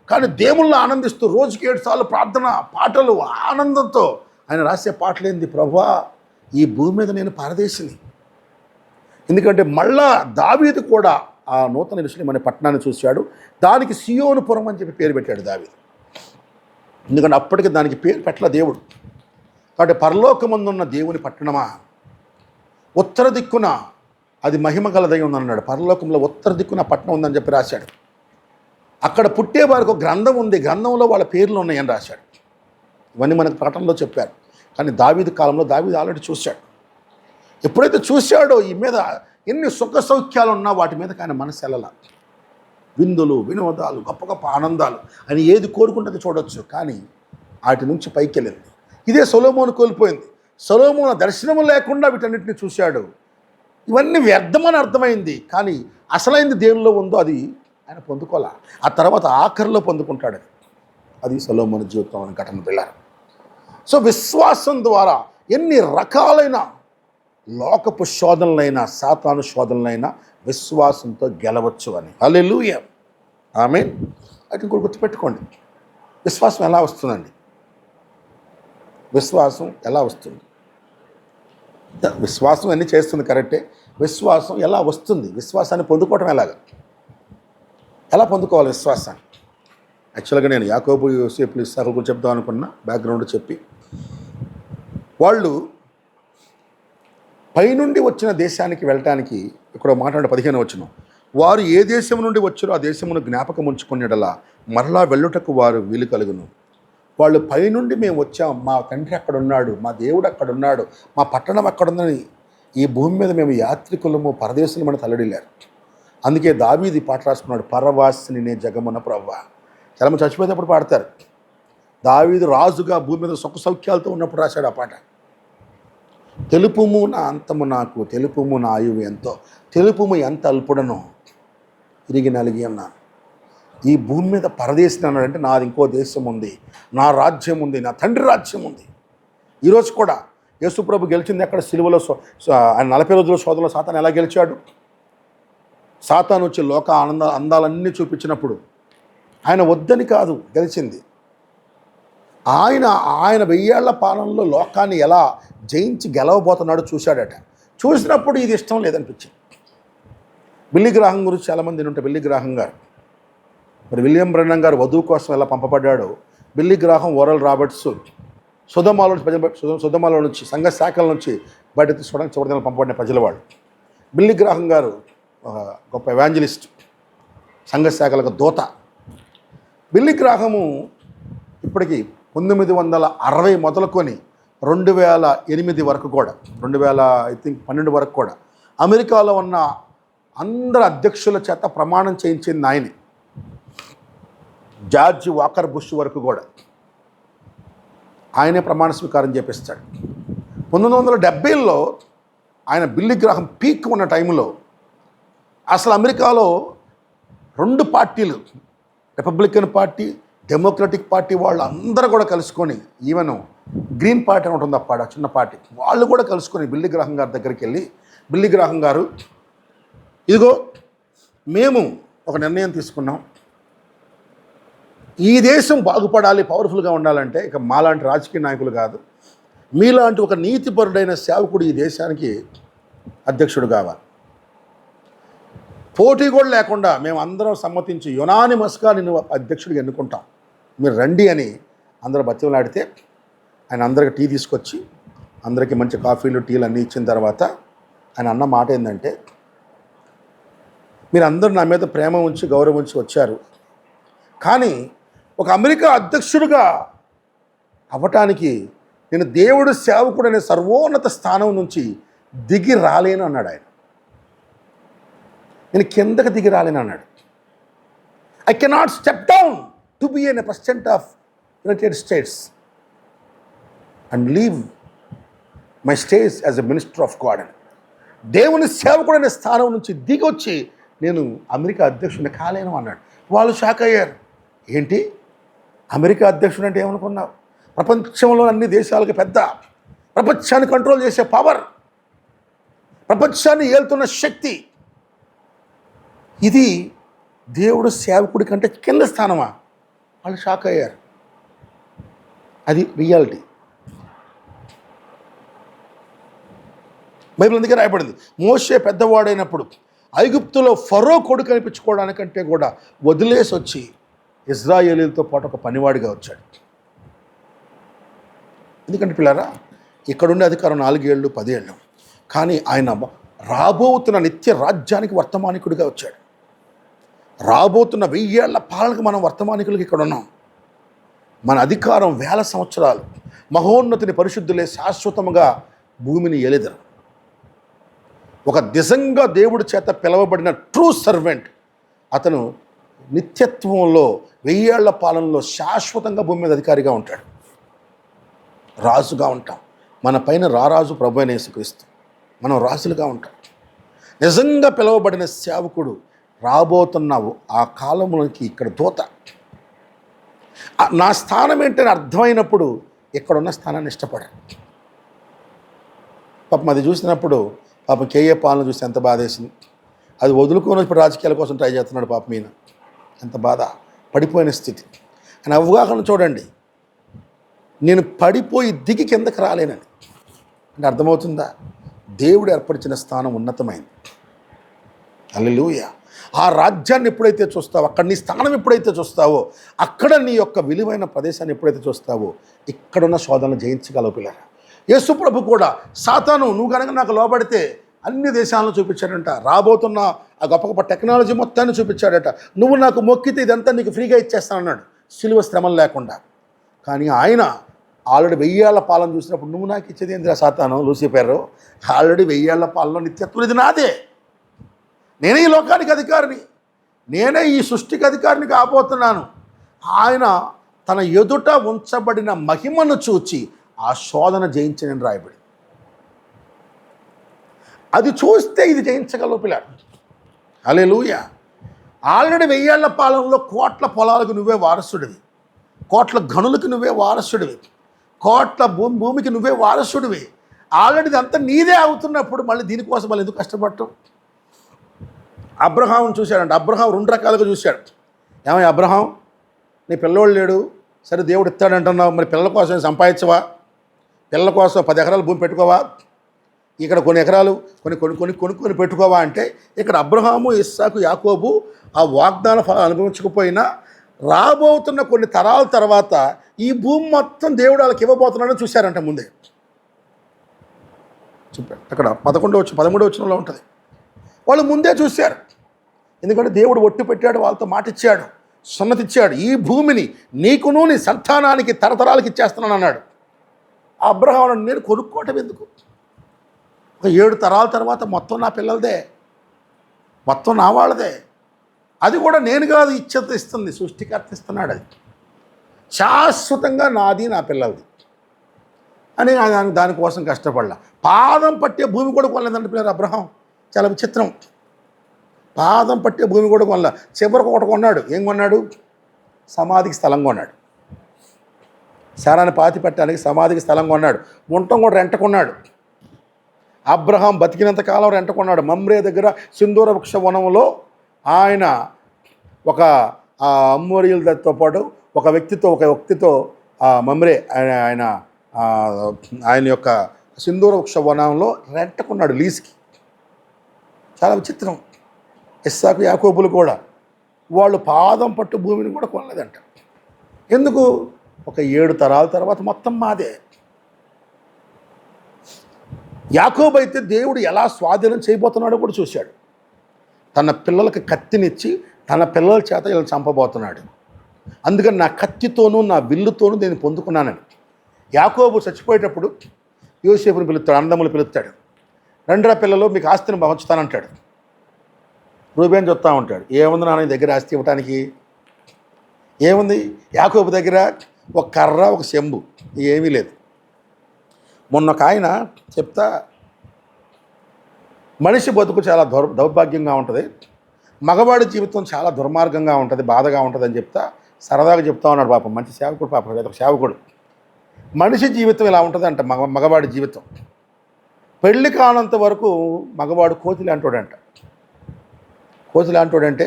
కానీ దేవుళ్ళు ఆనందిస్తూ రోజుకి 7 సార్లు ప్రార్థన, పాటలు, ఆనందంతో ఆయన రాసే పాటలు ఏంది? ప్రభువా, ఈ భూమి మీద నేను పరదేశిని. ఎందుకంటే మళ్ళా దావీదు కూడా ఆ నూతన యెరూషలేము అనే పట్టణాన్ని చూశాడు, దానికి సియోనుపురం అని చెప్పి పేరు పెట్టాడు దావీదు. ఎందుకంటే అప్పటికి దానికి పేరు పెట్టల దేవుడు. కాబట్టి పరలోకమందున్న దేవుని పట్టణమా, ఉత్తర దిక్కున అది మహిమ గలదై ఉందన్నాడు. పరలోకంలో ఉత్తర దిక్కున పట్టణం ఉందని చెప్పి రాశాడు. అక్కడ పుట్టే వారికి ఒక గ్రంథం ఉంది, గ్రంథంలో వాళ్ళ పేర్లు ఉన్నాయని రాశాడు. ఇవన్నీ మనకు ప్రకటనలో చెప్పారు. కానీ దావీదు కాలంలో దావీదు ఆల్రెడీ చూశాడు. ఎప్పుడైతే చూశాడో ఈ మీద ఎన్ని సుఖ సౌఖ్యాలు ఉన్నా వాటి మీద ఆయన మనసు వెళ్ళాల. విందులు, వినోదాలు, గొప్ప గొప్ప ఆనందాలు అని ఏది కోరుకుంటే చూడొచ్చు, కానీ వాటి నుంచి పైకి వెళ్ళింది. ఇదే సొలొమోను కోల్పోయింది. సొలొమోను దర్శనము లేకుండా వీటన్నిటిని చూశాడు. ఇవన్నీ వ్యర్థమని అర్థమైంది, కానీ అసలైంది దేనిలో ఉందో అది ఆయన పొందుకోలే. ఆ తర్వాత ఆఖరిలో పొందుకుంటాడు. అది సొలొమోను జీవితం అని ఘటన పిల్లలు. సో విశ్వాసం ద్వారా ఎన్ని రకాలైన లోకపు శోధనలైనా, సాతాను శోధనలైనా విశ్వాసంతో గెలవచ్చు అని. హల్లెలూయా, ఆమేన్. అయితే ఇంకోటి గుర్తుపెట్టుకోండి, విశ్వాసం ఎలా వస్తుందండి? విశ్వాసం ఎలా వస్తుంది? విశ్వాసం అన్నీ చేస్తుంది కరెక్టే, విశ్వాసం ఎలా వస్తుంది? విశ్వాసాన్ని పొందుకోవటం ఎలా పొందుకోవాలి విశ్వాసాన్ని? యాక్చువల్గా నేను యాకోబు, యోసేపు, ఇస్సాకు గురించి చెప్దాం అనుకున్నా, బ్యాక్గ్రౌండ్ చెప్పి. వాళ్ళు పైనుండి వచ్చిన దేశానికి వెళ్ళటానికి ఇక్కడ మాట్లాడే 15 వచనం, వారు ఏ దేశం నుండి వచ్చారో ఆ దేశమును జ్ఞాపకం ఉంచుకునేటలా మరలా వెళ్ళుటకు వారు వీలు కలుగును. వాళ్ళు పైనుండి మేము వచ్చాం, మా తండ్రి అక్కడ ఉన్నాడు, మా దేవుడు అక్కడ ఉన్నాడు, మా పట్టణం అక్కడ ఉందని ఈ భూమి మీద మేము యాత్రికులము, పరదేశులమని తల్లడిల్లారు. అందుకే దావీదు పాట రాసుకున్నాడు, పరవాసిని నే జగమున ప్రవ్వా. చాలామంది చచ్చిపోయేటప్పుడు పాడతారు. దావీదు రాజుగా భూమి మీద సుఖ సౌఖ్యాలతో ఉన్నప్పుడు రాశాడు ఆ పాట. తెలుపుము నా అంతము నాకు, తెలుపుము నా ఆయువు ఎంతో, తెలుపుము ఎంత అల్పుడనో తిరిగి నలిగి ఉన్నాను. ఈ భూమి మీద పరదేశం అన్నాడంటే నాది ఇంకో దేశం ఉంది, నా రాజ్యం ఉంది, నా తండ్రి రాజ్యం ఉంది. ఈరోజు కూడా యేసుప్రభు గెలిచింది ఎక్కడ? సిలువలో. ఆయన 40 రోజుల శోధనలో సాతాను ఎలా గెలిచాడు? సాతాను వచ్చి లోక అందాలన్నీ చూపించినప్పుడు ఆయన వద్దని కాదు గెలిచింది. ఆయన 1000 ఏళ్ల పాలనలో లోకాన్ని ఎలా జయించి గెలవబోతున్నాడో చూశాడట. చూసినప్పుడు ఇది ఇష్టం లేదనిపించింది. బిల్లీ గ్రాహం గురించి చాలామంది వింటే, బిల్లీ గ్రాహం గారు, మరి విలియం బ్రెన్నన్ గారు వధువు కోసం ఎలా పంపబడ్డాడో, బిల్లీ గ్రాహం, ఓరల్ రాబర్ట్స్ సుధమాలో నుంచి సంఘ శాఖల నుంచి బయట తీసుకోవడానికి చివరి పంపబడిన ప్రజల వాళ్ళు. బిల్లీ గ్రాహం గారు గొప్ప ఎవాంజలిస్ట్, సంఘ శాఖలకు దూత. బిల్లీ గ్రాహము ఇప్పటికీ 1960 మొదలుకొని 2008 వరకు కూడా, 2012 వరకు కూడా అమెరికాలో ఉన్న అందరు అధ్యక్షుల చేత ప్రమాణం చేయించింది ఆయనే. జార్జ్ వాకర్ బుష్ వరకు కూడా ఆయనే ప్రమాణ స్వీకారం చేపిస్తాడు. 1970లో ఆయన బిల్లీ గ్రాహం పీక్ ఉన్న టైంలో అసలు అమెరికాలో 2 పార్టీలు, రిపబ్లికన్ పార్టీ, డెమోక్రటిక్ పార్టీ వాళ్ళు అందరూ కూడా కలుసుకొని, ఈవెన్ గ్రీన్ పార్టీ అని ఉంటుంది అప్పుడు చిన్న పార్టీ, వాళ్ళు కూడా కలుసుకొని బిల్లీ గ్రాహం గారి దగ్గరికి వెళ్ళి, బిల్లీ గ్రాహం గారు, ఇదిగో మేము ఒక నిర్ణయం తీసుకున్నాం, ఈ దేశం బాగుపడాలి, పవర్ఫుల్గా ఉండాలంటే ఇక మాలాంటి రాజకీయ నాయకులు కాదు, మీలాంటి ఒక నీతిపరుడైన సేవకుడు ఈ దేశానికి అధ్యక్షుడు కావాలి. పోటీ కూడా లేకుండా మేము అందరం సమ్మతించి యునానిమస్గా నేను అధ్యక్షుడిగా ఎన్నుకుంటాం, మీరు రండి అని అందరూ బతిమలాడితే ఆయన అందరికి టీ తీసుకొచ్చి అందరికీ మంచి కాఫీలు టీలు అన్నీ ఇచ్చిన తర్వాత ఆయన అన్న మాట ఏంటంటే, మీరు అందరూ నా మీద ప్రేమ ఉంచి గౌరవం ఉంచి వచ్చారు, కానీ ఒక అమెరికా అధ్యక్షుడిగా అవ్వటానికి నేను దేవుడు సేవకుడు అనే సర్వోన్నత స్థానం నుంచి దిగి రాలేను అన్నాడు ఆయన. నేను కిందకి దిగి రాలేను అన్నాడు. I cannot step down to be an president of United States and leave my stage as a minister of God అని. దేవుని సేవకుడు అనే స్థానం నుంచి దిగి వచ్చి నేను అమెరికా అధ్యక్షుడిని కాలేను అన్నాడు. వాళ్ళు షాక్ అయ్యారు. ఏంటి అమెరికా అధ్యక్షుడు అంటే ఏమనుకున్నావు? ప్రపంచంలో అన్ని దేశాలకు పెద్ద, ప్రపంచాన్ని కంట్రోల్ చేసే పవర్, ప్రపంచాన్ని ఏలుతున్న శక్తి, ఇది దేవుడు సేవకుడి కంటే కింద స్థానమా? వాళ్ళు షాక్ అయ్యారు. అది రియాలిటీ. బైబిల్ అందుకే రాయబడింది, మోషే పెద్దవాడైనప్పుడు ఐగుప్తులో ఫరో కొడుకు అనిపించుకోవడానికంటే కూడా వదిలేసి వచ్చి ఇజ్రాయేలీలతో పాటు ఒక పనివాడిగా వచ్చాడు. ఎందుకంటే పిల్లారా, ఇక్కడుండే అధికారం 4 ఏళ్ళు 10 ఏళ్ళు, కానీ ఆయన రాబోతున్న నిత్య రాజ్యానికి వర్తమానికుడిగా వచ్చాడు. రాబోతున్న 1000 ఏళ్ల పాలనకు మనం వర్తమానికులకి ఇక్కడ ఉన్నాం. మన అధికారం 1000 సంవత్సరాలు. మహోన్నతిని పరిశుద్ధులే శాశ్వతంగా భూమిని ఏలేదరు. ఒక నిజంగా దేవుడి చేత పిలవబడిన ట్రూ సర్వెంట్ అతను నిత్యత్వంలో 1000 ఏళ్ల పాలనలో శాశ్వతంగా భూమి మీద అధికారిగా ఉంటాడు, రాజుగా ఉంటాం. మన పైన రారాజు ప్రభు అయిన యేసుక్రీస్తు, మనం రాజులుగా ఉంటాం. నిజంగా పిలవబడిన సేవకుడు రాబోతున్నావు ఆ కాలంలోకి ఇక్కడ దూత. నా స్థానం ఏంటని అర్థమైనప్పుడు ఇక్కడున్న స్థానాన్ని ఇష్టపడాను. పాపం అది చూసినప్పుడు పాపం కేఏ పాలన చూసి ఎంత బాధ వేసింది. అది వదులుకొని ఇప్పుడు రాజకీయాల కోసం ట్రై చేస్తున్నాడు పాపం ఈయన. ఎంత బాధ, పడిపోయిన స్థితి. కానీ అవగాహన చూడండి, నేను పడిపోయి దిగి కిందకి రాలేనని అంటే అర్థమవుతుందా? దేవుడు ఏర్పరిచిన స్థానం ఉన్నతమైంది. హల్లెలూయా. ఆ రాజ్యాన్ని ఎప్పుడైతే చూస్తావో, అక్కడ నీ స్థానం ఎప్పుడైతే చూస్తావో, అక్కడ నీ యొక్క విలువైన ప్రదేశాన్ని ఎప్పుడైతే చూస్తావో, ఇక్కడున్న శోధనలు జయించగలవు పిల్లలు. యేసు ప్రభు కూడా సాతాను నువ్వు కనుక నాకు లోబడితే అన్ని దేశాలను చూపించాడంట, రాబోతున్న ఆ గొప్ప గొప్ప టెక్నాలజీ మొత్తాన్ని చూపించాడట. నువ్వు నాకు మొక్కితే ఇదంతా నీకు ఫ్రీగా ఇచ్చేస్తానన్నాడు, సిలువ శ్రమలు లేకుండా. కానీ ఆయన ఆల్రెడీ 1000 ఏళ్ల పాలన చూసినప్పుడు నువ్వు నాకు ఇచ్చేది ఏందిరా సాతాను, లూసిఫెర్, ఆల్రెడీ 1000 ఏళ్ల పాలన నిత్యత్వం ఇది నాదే, నేనే ఈ లోకానికి అధికారిని, నేనే ఈ సృష్టికి అధికారిని కాబోతున్నాను. ఆయన తన ఎదుట ఉంచబడిన మహిమను చూచి ఆ శోధన జయించనని రాయబడి. అది చూస్తే ఇది జయించగలవు పిల్లాడు. హల్లెలూయా. ఆల్రెడీ 1000 ఏళ్ల పాలనలో కోట్ల పొలాలకు నువ్వే వారసుడివి, కోట్ల గనులకు నువ్వే వారసుడివి, కోట్ల భూమికి నువ్వే వారసుడివి. ఆల్రెడీ ఇదంతా నీదే అవుతున్నప్పుడు మళ్ళీ దీనికోసం మళ్ళీ ఎందుకు కష్టపడటం? అబ్రహాం చూశాడంట. అబ్రహాం 2 రకాలుగా చూశాడు. ఏమయ్య అబ్రహాం, నీ పిల్లోడు లేడు, సరే దేవుడు ఇస్తాడంటున్నావు, మరి పిల్లల కోసం సంపాదించవా? పిల్లల కోసం 10 ఎకరాలు భూమి పెట్టుకోవా? ఇక్కడ కొన్ని ఎకరాలు కొనుక్కొని పెట్టుకోవా? అంటే ఇక్కడ అబ్రహాము, ఇస్సాకు, యాకోబు ఆ వాగ్దాన ఫలాలు అనుభవించకపోయినా రాబోతున్న కొన్ని తరాల తర్వాత ఈ భూమి మొత్తం దేవుడు వాళ్ళకి ఇవ్వబోతున్నాడని చూశారంట ముందే. చెప్పాడు అక్కడ 13వ వచనంలో ఉంటుంది. వాళ్ళు ముందే చూశారు. ఎందుకంటే దేవుడు ఒట్టు పెట్టాడు, వాళ్ళతో మాట ఇచ్చాడు, సున్నతి ఇచ్చాడు. ఈ భూమిని నీకును నీ సంతానానికి తరతరాలకి ఇచ్చేస్తున్నాను అన్నాడు. అబ్రహాం నేను కొనుక్కోవటం ఎందుకు? ఒక 7 తరాల తర్వాత మొత్తం నా పిల్లలదే, మొత్తం నా వాళ్ళదే. అది కూడా నేను కాదు ఇచ్చేత ఇస్తుంది, సృష్టికర్త ఇస్తున్నాడు. అది శాశ్వతంగా నాది, నా పిల్లలది అని దానికోసం కష్టపడలా. పాదం పట్టే భూమి కూడా కొనలేదంటే పిల్లలు అబ్రహాం. చాలా విచిత్రం. పాదం పట్టే భూమి కూడా కొనలే. చివరికి ఒకటి కొన్నాడు. ఏం కొన్నాడు? సమాధికి స్థలం కొన్నాడు. శారాన్ని పాతి పెట్టడానికి సమాధికి స్థలం కొన్నాడు. ఉండటం కూడా రెంట కొన్నాడు. అబ్రహాం బతికినంత కాలం రెంట కొన్నాడు. మమ్రే దగ్గర సింధూర వృక్ష వనంలో ఆయన ఒక అమ్మోరియలతో పాటు ఒక వ్యక్తితో మమ్రే ఆయన ఆయన యొక్క సింధూర వృక్ష వనంలో రెంటకున్నాడు లీజ్కి. చాలా విచిత్రం. ఇస్సాకు యాకోబులు కూడా వాళ్ళు పాదం పట్టు భూమిని కూడా కొనలేదంట. ఎందుకు? ఒక 7 తరాల తర్వాత మొత్తం మాదే. యాకోబు అయితే దేవుడు ఎలా స్వాధీనం చేయబోతున్నాడో కూడా చూశాడు. తన పిల్లలకి కత్తినిచ్చి తన పిల్లల చేత ఇలా చంపబోతున్నాడు. అందుకని నా కత్తితోనూ నా విల్లుతోనూ నేను పొందుకున్నానని. యాకోబు చచ్చిపోయేటప్పుడు యోసేపుని పిలుస్తాడు, అన్నదమ్ములు పిలుస్తాడు. రెండరా పిల్లలు మీకు ఆస్తిని పంచుతానంటాడు. రూబేన్ చూస్తూ ఉంటాడు, ఏముంది నాన్న దగ్గర ఆస్తి ఇవ్వటానికి? ఏముంది? యాకోబు దగ్గర ఒక కర్ర, ఒక చెంబు, ఏమీ లేదు. మొన్న ఒక ఆయన చెప్తా, మనిషి బతుకు చాలా దౌర్భాగ్యంగా ఉంటుంది, మగవాడి జీవితం చాలా దుర్మార్గంగా ఉంటుంది, బాధగా ఉంటుంది అని చెప్తా సరదాగా చెప్తా ఉన్నాడు. పాపం మంచి సేవకుడు, పాపం ఒక సేవకుడు. మనిషి జీవితం ఇలా ఉంటుందంట, మగవాడి జీవితం. పెళ్ళి కానంత వరకు మగవాడు కోతి లాంటోడంట. కోతి లాంటోడంటే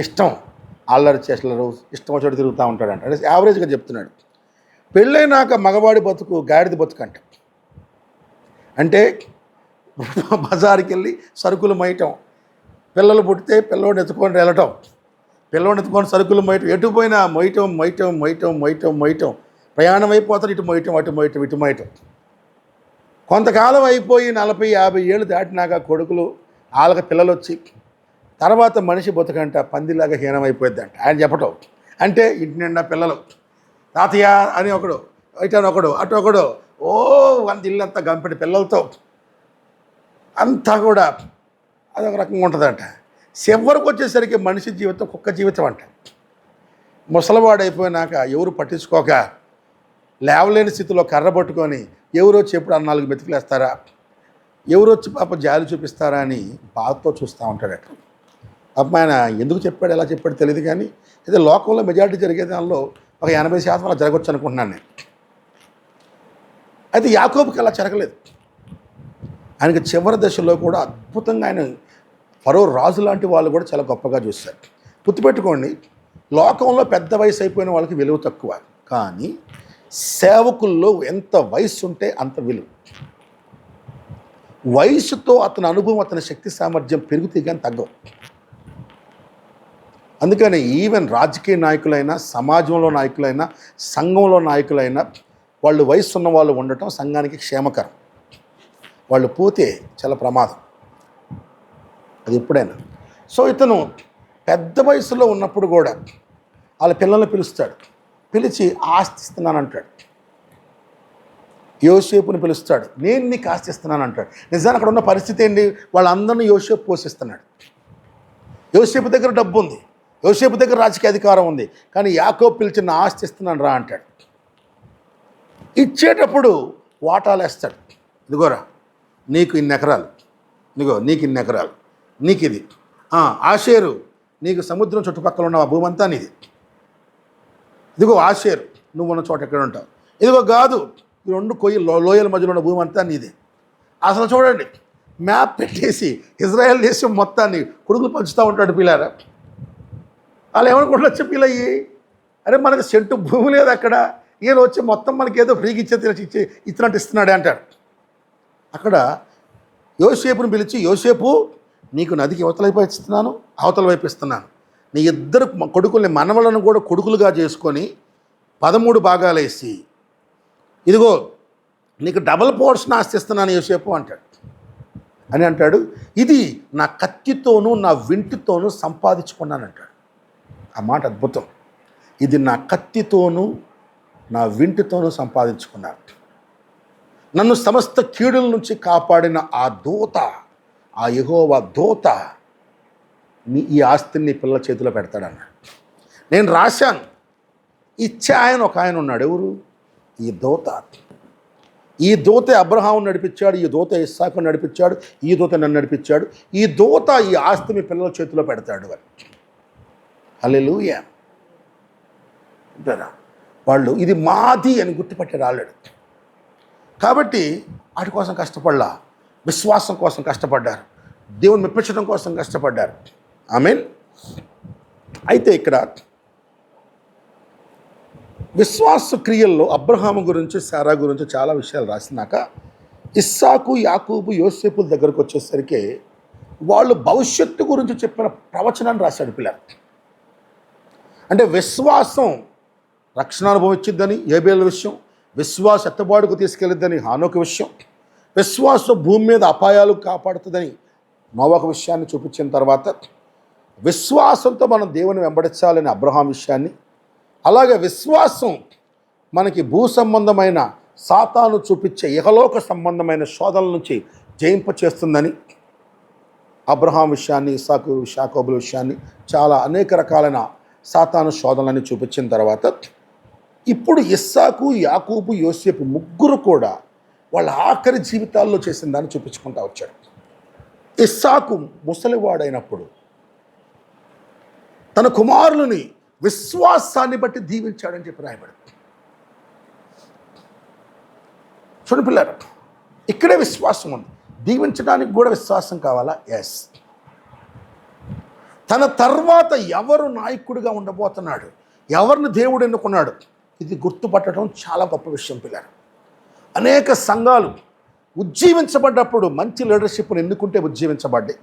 ఇష్టం, అల్లరి చేసలరు, ఇష్టం వచ్చేటి తిరుగుతూ ఉంటాడంట. అంటే యావరేజ్గా చెప్తున్నాడు. పెళ్ళైనాక మగవాడి బతుకు గాడిద బతుకంట. అంటే బజారుకి వెళ్ళి సరుకులు మోయటం, పిల్లలు పుట్టితే పిల్లోడిని ఎత్తుకొని వెళ్ళటం, పిల్లోడిని ఎత్తుకొని సరుకులు మోయటం, ఎటు పోయినా మొయటం, ప్రయాణం అయిపోతారు, ఇటు మోయటం. కొంతకాలం అయిపోయి 40-50 ఏళ్ళు దాటినాక కొడుకులు వాళ్ళకి పిల్లలు వచ్చి తర్వాత మనిషి బతుకంట పందిలాగా హీనమైపోద్దంట ఆయన చెప్పటం. అంటే ఇంటి నిండా పిల్లలు, తాతయ్య అని ఒకడు, ఇటని ఒకడు, అటు ఒకడు, అంత ఇల్లంతా గంపెడి పిల్లలతో అంతా కూడా అదొక రకంగా ఉంటుందంట. చివరికి వచ్చేసరికి మనిషి జీవితం కుక్క జీవితం అంట. ముసలివాడు అయిపోయినాక ఎవరు పట్టించుకోక లేవలేని స్థితిలో కర్ర పట్టుకొని ఎవరు వచ్చి ఎప్పుడు 4 మెతుకులేస్తారా, ఎవరు వచ్చి పాప జాలి చూపిస్తారా అని బాధతో చూస్తూ ఉంటాడట. పాపం ఆయన ఎందుకు చెప్పాడు, ఎలా చెప్పాడు తెలియదు, కానీ అయితే లోకంలో మెజారిటీ జరిగే దానిలో ఒక 80% అలా జరగవచ్చు అనుకుంటున్నాను నేను. అయితే యాకోబుకి అలా జరగలేదు. ఆయనకి చివరి దశలో కూడా అద్భుతంగా ఆయన ఫరో రాజు లాంటి వాళ్ళు కూడా చాలా గొప్పగా చూస్తారు. గుర్తుపెట్టుకోండి, లోకంలో పెద్ద వయసు అయిపోయిన వాళ్ళకి విలువ తక్కువ, కానీ సేవకుల్లో ఎంత వయసు ఉంటే అంత విలువ. వయసుతో అతని అనుభవం, అతని శక్తి సామర్థ్యం పెరుగుతాయి కానీ తగ్గవు. అందుకని ఈవెన్ రాజకీయ నాయకులైనా, సమాజంలో నాయకులైనా, సంఘంలో నాయకులైనా వాళ్ళు వయసు ఉన్న వాళ్ళు ఉండటం సంఘానికి క్షేమకరం. వాళ్ళు పోతే చాలా ప్రమాదం అది ఎప్పుడైనా. సో ఇతను పెద్ద వయసులో ఉన్నప్పుడు కూడా వాళ్ళ పిల్లల్ని పిలుస్తాడు, పిలిచి ఆస్తి ఇస్తున్నానంటాడు. యోసేపుని పిలుస్తాడు, నేను నీకు ఆస్తి ఇస్తున్నాను అంటాడు. నిజానికి అక్కడ ఉన్న పరిస్థితి ఏంటి? వాళ్ళందరినీ యోసేపు పోషిస్తున్నాడు. యోసేపు దగ్గర డబ్బు ఉంది, యోసేపు దగ్గర రాజకీయ అధికారం ఉంది, కానీ యాకోబు పిలిచిన ఆస్తి ఇస్తున్నాను రా అంటాడు. ఇచ్చేటప్పుడు వాటాలు వేస్తాడు. ఇదిగోరా నీకు ఇన్ని ఎకరాలు, ఇదిగో నీకు ఇన్ని ఎకరాలు, నీకు ఇది. ఆషేరు నీకు సముద్రం చుట్టుపక్కల ఉన్న భూమి అంతా నీది. ఇదిగో ఆషేరు నువ్వు ఉన్న చోట ఎక్కడ ఉంటావు. ఇదిగో గాదు ఈ 2 లోయల మధ్యలో ఉన్న భూమి అంతా నీదే. అసలు చూడండి, మ్యాప్ పెట్టేసి ఇజ్రాయెల్ దేశం మొత్తాన్ని కొడుకులు పంచుతూ ఉంటాడు. పిల్లారా వాళ్ళు ఏమనుకుంటున్నారు చెప్పిలయ్యి, అరే మనకి సెంటు భూమి లేదు అక్కడ, ఈయన వచ్చి మొత్తం మనకి ఏదో ఫ్రీకి ఇచ్చినట్టు ఇస్తున్నాడే అంటాడు. అక్కడ యోసేపుని పిలిచి, యోసేపు నీకు నదికి యువతల వైపు ఇస్తున్నాను, అవతల వైపు ఇస్తున్నాను, నీ 2 కొడుకుల్ని మనవలను కూడా కొడుకులుగా చేసుకొని 13 భాగాలు వేసి ఇదిగో నీకు డబల్ పోర్షన్ ఆస్తి ఇస్తున్నాను యోసేపు అంటాడు. అని అంటాడు, ఇది నా కత్తితోనూ నా వింటితోనూ సంపాదించుకున్నానంటాడు. ఆ మాట అద్భుతం. ఇది నా కత్తితోనూ నా వింటితోనూ సంపాదించుకున్నాను. నన్ను సమస్త కీడుల నుంచి కాపాడిన ఆ దూత, ఆ యెహోవా దూత ఈ ఆస్తిని నీ పిల్లల చేతిలో పెడతాడన్నాడు. నేను రాశాను, ఇచ్చే ఒక ఆయన ఉన్నాడు. ఎవరు? ఈ దూత. ఈ దూత అబ్రహామును నడిపించాడు, ఈ దూత ఇస్సాకును నడిపించాడు, ఈ దూత నన్ను నడిపించాడు, ఈ దూత ఈ ఆస్తి మీ పిల్లల చేతిలో పెడతాడు అని. హల్లెలూయా. వాళ్ళు ఇది మాది అని గుర్తుపట్టారు ఆల్రెడీ. కాబట్టి వాటి కోసం కష్టపడలా, విశ్వాసం కోసం కష్టపడ్డారు, దేవుని మెప్పించడం కోసం కష్టపడ్డారు. ఆమేన్. అయితే ఇక్కడ విశ్వాస క్రియల్లో అబ్రహాము గురించి శారా గురించి చాలా విషయాలు రాసినాక ఇస్సాకు యాకూబు యోసేపుల దగ్గరకు వచ్చేసరికి వాళ్ళు భవిష్యత్తు గురించి చెప్పిన ప్రవచనాన్ని రాశాడు పిల్లలు. అంటే విశ్వాసం రక్షణ అనుభవించిద్దని ఏబేల విషయం, విశ్వాస ఎత్తబాటుకు తీసుకెళ్ళిద్దని హానోకు విషయం, విశ్వాసం భూమి మీద అపాయాలు కాపాడుతుందని నోవాహు విషయాన్ని చూపించిన తర్వాత, విశ్వాసంతో మనం దేవుని వెంబడించాలని అబ్రహాం విషయాన్ని, అలాగే విశ్వాసం మనకి భూ సంబంధమైన సాతాను చూపించే ఇహలోక సంబంధమైన శోధనల నుంచి జయింపచేస్తుందని అబ్రహాం విషయాన్ని, ఇస్సాకు యాకోబుల విషయాన్ని, చాలా అనేక రకాలైన సాతాను శోధనలని చూపించిన తర్వాత, ఇప్పుడు ఇస్సాకు యాకోబు యోసేపు ముగ్గురు కూడా వాళ్ళ ఆఖరి జీవితాల్లో చేసిన దాన్ని చూపించుకుంటూ వచ్చాడు. ఇస్సాకు ముసలివాడైనప్పుడు తన కుమారులని విశ్వాసాన్ని బట్టి దీవించాడని చెప్పి రాయబడింది. చూడండి పిల్లలు, ఇక్కడే విశ్వాసం ఉంది. దీవించడానికి కూడా విశ్వాసం కావాలా? ఎస్. తన తర్వాత ఎవరు నాయకుడిగా ఉండబోతున్నాడు, ఎవరిని దేవుడు ఎన్నుకున్నాడు, ఇది గుర్తుపట్టడం చాలా గొప్ప విషయం పిల్లలు. అనేక సంఘాలు ఉజ్జీవించబడ్డప్పుడు మంచి లీడర్షిప్ను ఎన్నుకుంటే ఉజ్జీవించబడ్డాయి.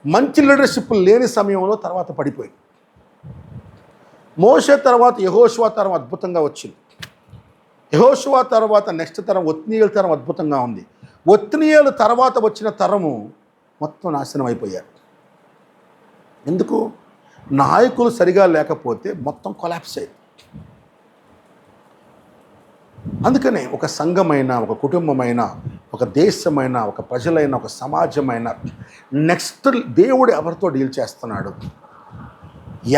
మంచి లీడర్షిప్ లేని సమయంలో తర్వాత పడిపోయింది. మోషే తర్వాత యెహోషువ తరం అద్భుతంగా వచ్చింది. యెహోషువ తర్వాత నెక్స్ట్ తరం ఒత్నీయేలు తరం అద్భుతంగా ఉంది. ఒత్నీయేలు తర్వాత వచ్చిన తరము మొత్తం నాశనం అయిపోయారు. ఎందుకు? నాయకులు సరిగా లేకపోతే మొత్తం కొలాప్స్ అయ్యింది. అందుకనే ఒక సంఘమైన, ఒక కుటుంబమైన, ఒక దేశమైన, ఒక ప్రజలైన, ఒక సమాజమైన నెక్స్ట్ దేవుడు ఎవరితో డీల్ చేస్తున్నాడు,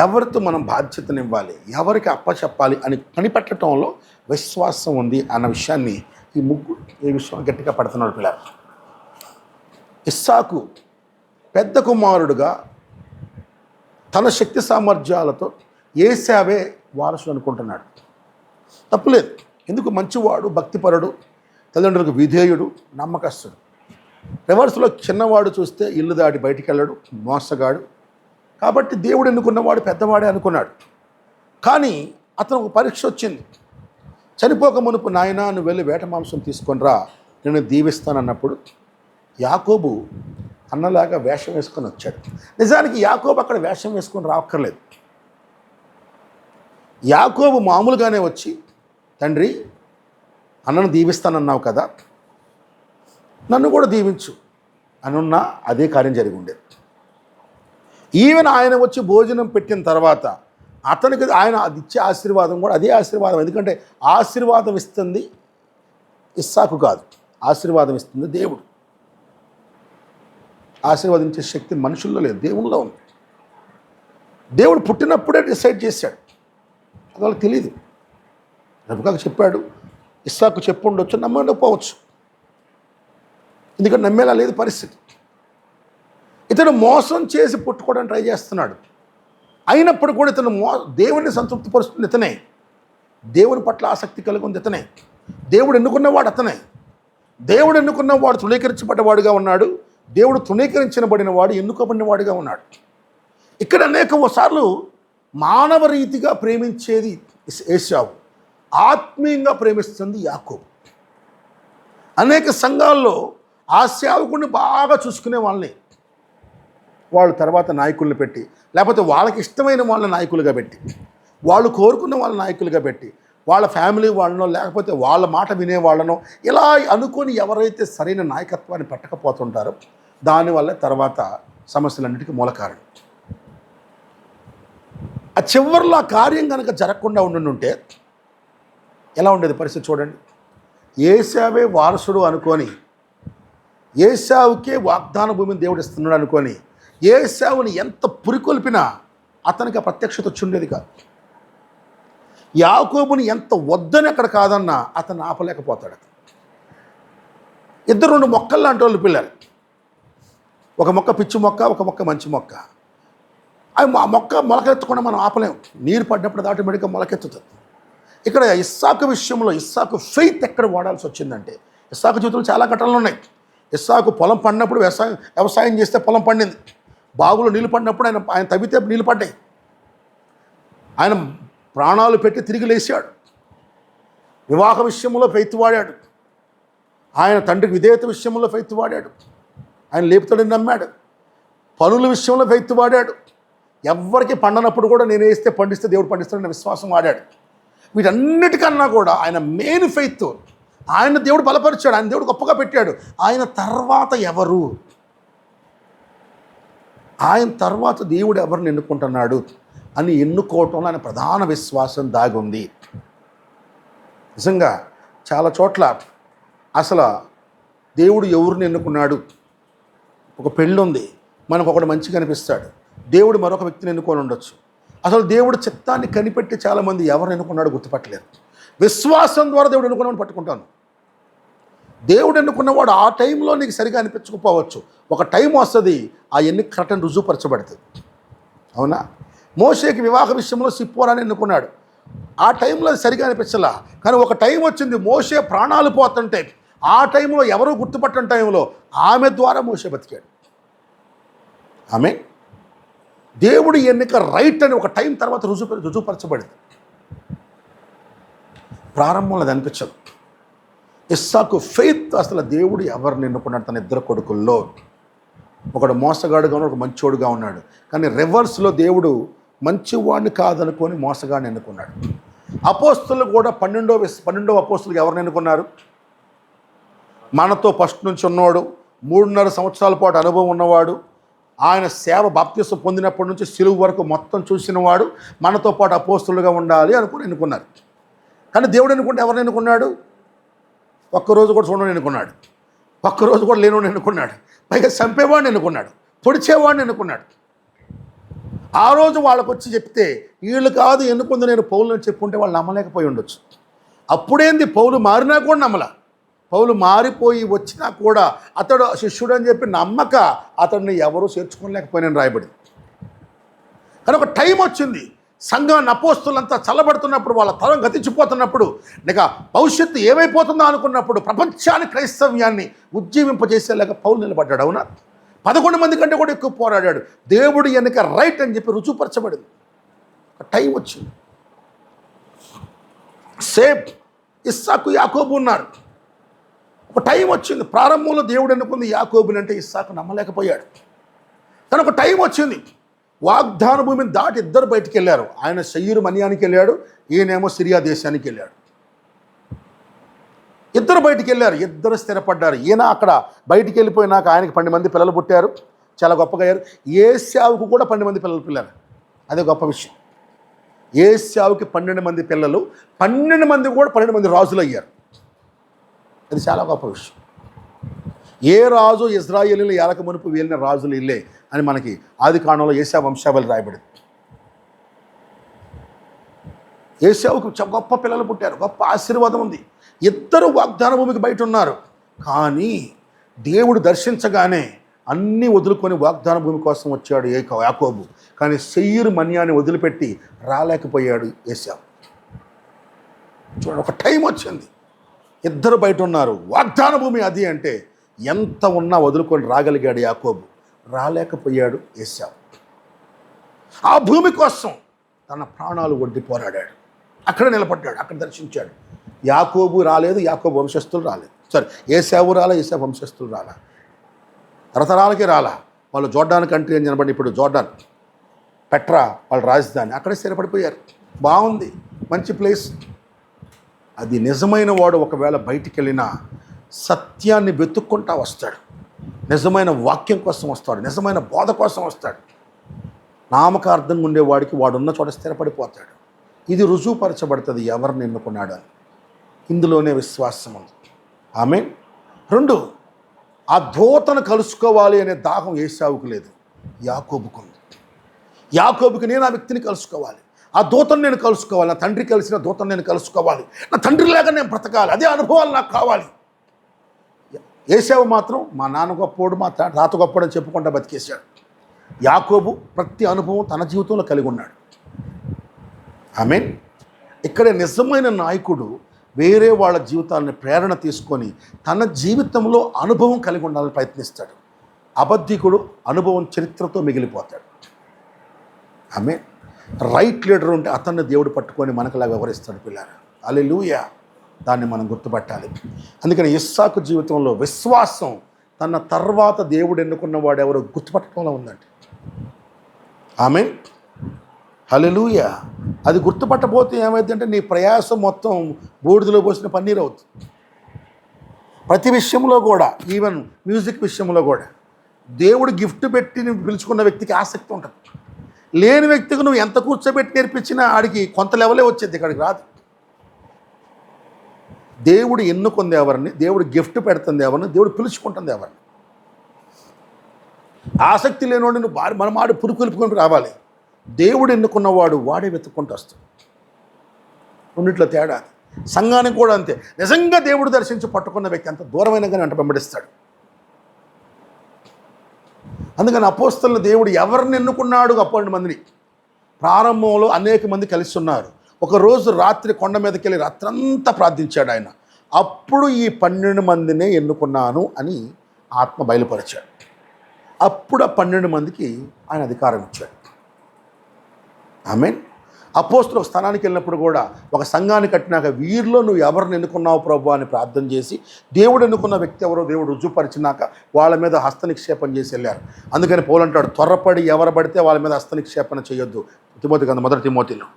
ఎవరితో మనం బాధ్యతనివ్వాలి, ఎవరికి అప్పచెప్పాలి అని కనిపెట్టడంలో విశ్వాసం ఉంది అన్న విషయాన్ని ఈ విషయం గట్టిగా పడుతున్నాడు పిల్లలు. ఇస్సాకు పెద్ద కుమారుడుగా తన శక్తి సామర్థ్యాలతో ఏశావే వారసుడు అనుకుంటున్నాడు. తప్పులేదు. ఎందుకు? మంచివాడు, భక్తిపరుడు, తల్లిదండ్రులకు విధేయుడు, నమ్మకస్తుడు. రివర్స్లో చిన్నవాడు చూస్తే ఇల్లు దాటి బయటికి వెళ్ళాడు, మోసగాడు. కాబట్టి దేవుడు ఎన్నుకున్నవాడు పెద్దవాడే అనుకున్నాడు. కానీ అతను ఒక పరీక్ష వచ్చింది. చనిపోక మునుపు, నాయనా నువ్వు వెళ్ళి వేట మాంసం తీసుకొని రా, నేను దీవిస్తానన్నప్పుడు యాకోబు అన్నలాగా వేషం వేసుకొని వచ్చాడు. నిజానికి యాకోబు అక్కడ వేషం వేసుకొని రావక్కర్లేదు. యాకోబు మామూలుగానే వచ్చి, తండ్రి అన్నను దీవిస్తానన్నావు కదా, నన్ను కూడా దీవించు అనున్నా అదే కార్యం జరిగి ఉండేది. ఈవెన్ ఆయన వచ్చి భోజనం పెట్టిన తర్వాత అతనికి ఆయన అది ఇచ్చే ఆశీర్వాదం కూడా అదే ఆశీర్వాదం. ఎందుకంటే ఆశీర్వాదం ఇస్తుంది ఇస్సాకు కాదు, ఆశీర్వాదం ఇస్తుంది దేవుడు. ఆశీర్వదించే శక్తి మనుషుల్లో లేదు, దేవునిలో ఉంది. దేవుడు పుట్టినప్పుడే డిసైడ్ చేశాడు, అది వాళ్ళకి తెలియదు. రెబెకాకు చెప్పాడు, ఇస్సాకు చెప్పు ఉండొచ్చు, నమ్మకపోవచ్చు. ఎందుకంటే నమ్మేలా లేదు పరిస్థితి. ఇతను మోసం చేసి పుట్టుకోవడానికి ట్రై చేస్తున్నాడు. అయినప్పుడు కూడా ఇతను దేవుడిని సంతృప్తిపరుస్తుంది ఇతనే. దేవుని పట్ల ఆసక్తి కలిగి ఉంది ఇతనే. దేవుడు ఎన్నుకున్నవాడు అతనే. దేవుడు ఎన్నుకున్నవాడు తృణీకరించబడ్డవాడుగా ఉన్నాడు. దేవుడు తృణీకరించబడిన వాడు ఎన్నుకోబడిన వాడుగా ఉన్నాడు. ఇక్కడ అనేక సార్లు మానవ రీతిగా ప్రేమించేది ఏశావు, ఆత్మీయంగా ప్రేమిస్తుంది యాకోబు. అనేక సంఘాల్లో ఆ సేవకుడిని బాగా చూసుకునే వాళ్ళని వాళ్ళు తర్వాత నాయకుల్ని పెట్టి, లేకపోతే వాళ్ళకి ఇష్టమైన వాళ్ళ నాయకులుగా పెట్టి, వాళ్ళు కోరుకున్న వాళ్ళ నాయకులుగా పెట్టి, వాళ్ళ ఫ్యామిలీ వాళ్ళనో లేకపోతే వాళ్ళ మాట వినేవాళ్ళనో ఇలా అనుకొని ఎవరైతే సరైన నాయకత్వాన్ని పట్టకపోతుంటారో దానివల్ల తర్వాత సమస్యలన్నిటికీ మూల కారణం. ఆ చివరిలో ఆ కార్యం కనుక జరగకుండా ఉండుంటే ఎలా ఉండేది పరిస్థితి చూడండి. ఏశావే వారసుడు అనుకొని, ఏశావుకే వాగ్దాన భూమిని దేవుడు ఇస్తున్నాడు అనుకొని ఏశావుని ఎంత పురికొల్పినా అతనికి ఆ ప్రత్యక్షత వచ్చుండేది కాదు. యాకోబుని ఎంత వద్దని అక్కడ కాదన్నా అతను ఆపలేకపోతాడు. ఇద్దరు రెండు మొక్కలు లాంటి వాళ్ళు పిల్లలు. ఒక మొక్క పిచ్చి మొక్క, ఒక మొక్క మంచి మొక్క. అవి ఆ మొక్క మొలకెత్తకుండా మనం ఆపలేము. నీరు పడ్డప్పుడు ఆటోమేటిక్గా మొలకెత్తుతుంది. ఇక్కడ ఇస్సాకు విషయంలో ఇస్సాకు ఫెయిత్ ఎక్కడ వాడాల్సి వచ్చిందంటే, ఇస్సాకు జీవితంలో చాలా ఘటనలు ఉన్నాయి. ఇస్సాకు పొలం పడినప్పుడు వ్యవసాయం చేస్తే పొలం పండింది. బాగులో నీళ్ళు పడినప్పుడు ఆయన తవ్వితే నీళ్ళు పడ్డాయి. ఆయన ప్రాణాలు పెట్టి తిరిగి లేచాడు. వివాహ విషయంలో ఫెయిత్ వాడాడు. ఆయన తండ్రికి విధేయత విషయంలో ఫెయిత్ వాడాడు. ఆయన లేపుతాడని నమ్మాడు. పనుల విషయంలో ఫెయిత్ వాడాడు. ఎవ్వరికి పండనప్పుడు కూడా నేను వేస్తే పండిస్తే దేవుడు పండిస్తాడని విశ్వాసం వాడాడు. వీటన్నిటికన్నా కూడా ఆయన మెయిన్ ఫెయిత్. ఆయన దేవుడు బలపరిచాడు, ఆయన దేవుడు గొప్పగా పెట్టాడు. ఆయన తర్వాత ఎవరు, ఆయన తర్వాత దేవుడు ఎవరిని ఎన్నుకుంటున్నాడు అని ఎన్నుకోవటంలో ఆయన ప్రధాన విశ్వాసం దాగి ఉంది. నిజంగా చాలా చోట్ల అసలు దేవుడు ఎవరిని ఎన్నుకున్నాడు, ఒక పెళ్ళి ఉంది, మనకు ఒకడు మంచిగా అనిపిస్తాడు, దేవుడు మరొక వ్యక్తిని ఎన్నుకొని ఉండొచ్చు. అసలు దేవుడు చిత్తాన్ని కనిపెట్టి చాలామంది ఎవరు ఎన్నుకున్నాడో గుర్తుపట్టలేరు. విశ్వాసం ద్వారా దేవుడు ఎన్నుకున్నాడు పట్టుకుంటాను. దేవుడు ఎన్నుకున్నవాడు ఆ టైంలో నీకు సరిగా అనిపించకపోవచ్చు, ఒక టైం వస్తుంది ఆ ఎన్నిక కరెక్ట్ అని రుజువుపరచబడుతుంది. అవునా? మోషేకి వివాహ విషయంలో సిప్పోరాని ఎన్నుకున్నాడు. ఆ టైంలో అది సరిగా అనిపించలా, కానీ ఒక టైం వచ్చింది మోషే ప్రాణాలు పోతుంటే ఆ టైంలో ఎవరో గుర్తుపట్టని టైంలో ఆమె ద్వారా మోషే బతికాడు. ఆమె దేవుడి ఎన్నిక రైట్ అని ఒక టైం తర్వాత రుజువుపరచబడింది. ప్రారంభంలో అది అనిపించదు. ఇస్సాకు ఫెయిత్, అసలు దేవుడు ఎవరిని ఎన్నుకున్నాడు తన ఇద్దరు కొడుకుల్లో. ఒకడు మోసగాడుగా ఉన్నాడు, ఒక మంచివాడుగా ఉన్నాడు. కానీ రివర్స్లో దేవుడు మంచివాడిని కాదనుకొని మోసగాడిని ఎన్నుకున్నాడు. అపోస్తులు కూడా 12వ అపోస్తులకు ఎవరిని ఎన్నుకున్నారు? మనతో ఫస్ట్ నుంచి ఉన్నవాడు, 3.5 సంవత్సరాల పాటు అనుభవం ఉన్నవాడు, ఆయన సేవ బాప్తిసం పొందినప్పటి నుంచి సిలువ వరకు మొత్తం చూసినవాడు, మనతో పాటు అపోస్తులుగా ఉండాలి అనుకుని ఎన్నుకున్నారు. కానీ దేవుడు ఎన్నుకుంటే ఎవరిని ఎన్నుకున్నాడు? ఒక్కరోజు కూడా చూడని ఎన్నుకున్నాడు, ఒక్కరోజు కూడా లేనివాడిని ఎన్నుకున్నాడు, పైగా చంపేవాడిని ఎన్నుకున్నాడు, పొడిచేవాడిని ఎన్నుకున్నాడు. ఆ రోజు వాళ్ళకు వచ్చి చెప్తే వీళ్ళు కాదు ఎన్నుకుంది నేను పౌలుని చెప్పుంటే వాళ్ళు నమ్మలేకపోయి ఉండొచ్చు. అప్పుడేంది, పౌలు మారినా కూడా నమ్మల. పౌలు మారిపోయి వచ్చినా కూడా అతడు శిష్యుడు అని చెప్పి నమ్మక అతడిని ఎవరూ చేర్చుకోలేకపోయినా రాయబడింది. కానీ ఒక టైం వచ్చింది, సంఘాన్ని అపోస్తులంతా చల్లబడుతున్నప్పుడు, వాళ్ళ తరం గతించిపోతున్నప్పుడు, ఇక భవిష్యత్తు ఏమైపోతుందో అనుకున్నప్పుడు ప్రపంచాన్ని క్రైస్తవ్యాన్ని ఉజ్జీవింపజేసేలాగా పౌలు నిలబడ్డాడు. అవునా? 11 మంది కంటే కూడా ఎక్కువ పోరాడాడు. దేవుడు ఎన్నిక రైట్ అని చెప్పి రుజువుపరచబడింది. ఒక టైం వచ్చింది. సేమ్ ఇస్సాకు యాకోబు ఉన్నారు. ఒక టైం వచ్చింది. ప్రారంభంలో దేవుడు ఎన్నుకుంది యాకోబుని అంటే ఇస్సాకు నమ్మలేకపోయాడు. కానీ ఒక టైం వచ్చింది, వాగ్దాన భూమిని దాటి ఇద్దరు బయటికి వెళ్ళారు. ఆయన శయ్యూరు మన్యానికి వెళ్ళాడు, ఈయనేమో సిరియా దేశానికి వెళ్ళాడు. ఇద్దరు బయటికి వెళ్ళారు, ఇద్దరు స్థిరపడ్డారు. ఈయన అక్కడ బయటికి వెళ్ళిపోయినాక ఆయనకి 12 మంది పిల్లలు పుట్టారు, చాలా గొప్పగా అయ్యారు. ఏశావుకు కూడా 12 మంది పిల్లలు పుట్టారు. అదే గొప్ప విషయం. ఏశావుకి 12 మంది పిల్లలు, 12 మంది కూడా 12 మంది రాజులు అయ్యారు. అది చాలా గొప్ప విషయం. ఏ రాజు ఇజ్రాయేలీలు ఏలక మునుపు వెళ్ళిన రాజులు ఇల్లే అని మనకి ఆదికాండంలో ఏశావు వంశావళి రాయబడింది. ఏశావుకు గొప్ప పిల్లలు పుట్టారు, గొప్ప ఆశీర్వాదం ఉంది. ఇద్దరు వాగ్దాన భూమికి బయట ఉన్నారు. కానీ దేవుడు దర్శించగానే అన్నీ వదులుకొని వాగ్దాన భూమి కోసం వచ్చాడు యాకోబు. కానీ శయ్యూరు మన్యాన్ని వదిలిపెట్టి రాలేకపోయాడు ఏశావు. చూడండి, ఒక టైం వచ్చింది, ఇద్దరు బయట ఉన్నారు, వాగ్దాన భూమి అది అంటే ఎంత ఉన్నా వదులుకొని రాగలిగాడు యాకోబు, రాలేకపోయాడు ఏశావు. ఆ భూమి కోసం తన ప్రాణాలు ఒడ్డి పోరాడాడు. అక్కడ నిలబడ్డాడు, అక్కడ దర్శించాడు. యాకోబు రాలేదు, యాకోబు వంశస్థులు రాలేదు. సరే, ఏశావు రాలా, ఏశావు వంశస్థులు రాలా, తరతరాలకి రాలా. వాళ్ళు జోర్డాన్ కంట్రీ అని నిలబడి, ఇప్పుడు జోర్డాన్ పెట్రా వాళ్ళ రాజధాని, అక్కడే స్థిరపడిపోయారు. బాగుంది, మంచి ప్లేస్. అది నిజమైన వాడు ఒకవేళ బయటికి వెళ్ళినా సత్యాన్ని వెతుక్కుంటా వస్తాడు, నిజమైన వాక్యం కోసం వస్తాడు, నిజమైన బోధ కోసం వస్తాడు. నామకార్థంగా ఉండేవాడికి వాడున్న చోట స్థిరపడిపోతాడు. ఇది రుజువుపరచబడుతుంది ఎవరిని ఎన్నుకున్నాడు అని. ఇందులోనే విశ్వాసం ఉంది. ఆమేన్. 2, ఆ దూతను కలుసుకోవాలి అనే దాహం ఏశావుకు లేదు, యాకోబుకు ఉంది. యాకోబుకి నేను ఆ వ్యక్తిని కలుసుకోవాలి, ఆ దూతను నేను కలుసుకోవాలి, నా తండ్రి కలిసిన దూతను నేను కలుసుకోవాలి, నా తండ్రి లేక నేను బ్రతకాలి, అదే అనుభవాలు నాకు కావాలి. ఏశావు మాత్రం మా నాన్న గొప్పోడు, మా తాత గొప్పోడు అని చెప్పుకుంటా బతికేశాడు. యాకోబు ప్రతి అనుభవం తన జీవితంలో కలిగి ఉన్నాడు. ఆమేన్. ఇక్కడ నిజమైన నాయకుడు వేరే వాళ్ళ జీవితాలని ప్రేరణ తీసుకొని తన జీవితంలో అనుభవం కలిగి ఉండాలని ప్రయత్నిస్తాడు. అబద్ధికుడు అనుభవం చరిత్రతో మిగిలిపోతాడు. రైట్ లీడర్ ఉంటే అతన్ని దేవుడు పట్టుకొని మనకులా వ్యవహరిస్తాడు పిల్లారా. హల్లెలూయా. దాన్ని మనం గుర్తుపట్టాలి. అందుకని ఇస్సాకు జీవితంలో విశ్వాసం తన తర్వాత దేవుడు ఎన్నుకున్న వాడు ఎవరో గుర్తుపట్టడంలో ఉందండి. ఆమేన్, హల్లెలూయా. అది గుర్తుపట్టబోతే ఏమైందంటే నీ ప్రయాసం మొత్తం బూడిదలో పోసిన పన్నీరు అవుతుంది. ప్రతి విషయంలో కూడా, ఈవెన్ మ్యూజిక్ విషయంలో కూడా దేవుడు గిఫ్ట్ పెట్టి నువ్వు పిలుచుకున్న వ్యక్తికి ఆసక్తి ఉంటుంది. లేని వ్యక్తికి నువ్వు ఎంత కూర్చోబెట్టి నేర్పించినా ఆడికి కొంత లెవెలే వచ్చేది, ఇక్కడికి రాదు. దేవుడు ఎన్నుకుంది ఎవరిని, దేవుడు గిఫ్ట్ పెడుతుంది ఎవరిని, దేవుడు పిలుచుకుంటుంది ఎవరిని. ఆసక్తి లేనివాడు నువ్వు మనం ఆడు పురుకొల్పుకొని రావాలి. దేవుడు ఎన్నుకున్నవాడు వాడే వెతుక్కుంటూ వస్తాడు. రెండిట్లో తేడా. సంఘానికి కూడా అంతే. నిజంగా దేవుడు దర్శించి పట్టుకున్న వ్యక్తి అంత దూరమైన కానీ అంట వెంబడిస్తాడు. అందుకని అపోస్తలులు దేవుడు ఎవరిని ఎన్నుకున్నాడు? 12 మందిని. ప్రారంభంలో అనేక మంది కలిసి ఉన్నారు. ఒకరోజు రాత్రి కొండ మీదకి వెళ్ళి రాత్రంతా ప్రార్థించాడు ఆయన. అప్పుడు ఈ 12 మందినే ఎన్నుకున్నాను అని ఆత్మ బయలుపరిచాడు. అప్పుడు ఆ 12 మందికి ఆయన అధికారం ఇచ్చాడు. ఆమేన్. అపోస్తలులు ఒక స్థానానికి వెళ్ళినప్పుడు కూడా ఒక సంఘాన్ని కట్టినాక వీరిలో నువ్వు ఎవరిని ఎన్నుకున్నావు ప్రభు అని ప్రార్థన చేసి దేవుడు ఎన్నుకున్న వ్యక్తి ఎవరో దేవుడు రుజువుపరిచినాక వాళ్ళ మీద హస్తనిక్షేపం చేసి వెళ్ళారు. అందుకని పౌలు అంటాడు, త్వరపడి ఎవరు పడితే వాళ్ళ మీద హస్తనిక్షేపణ చేయొద్దు. తిమోతి కదా, 1 తిమోతిలో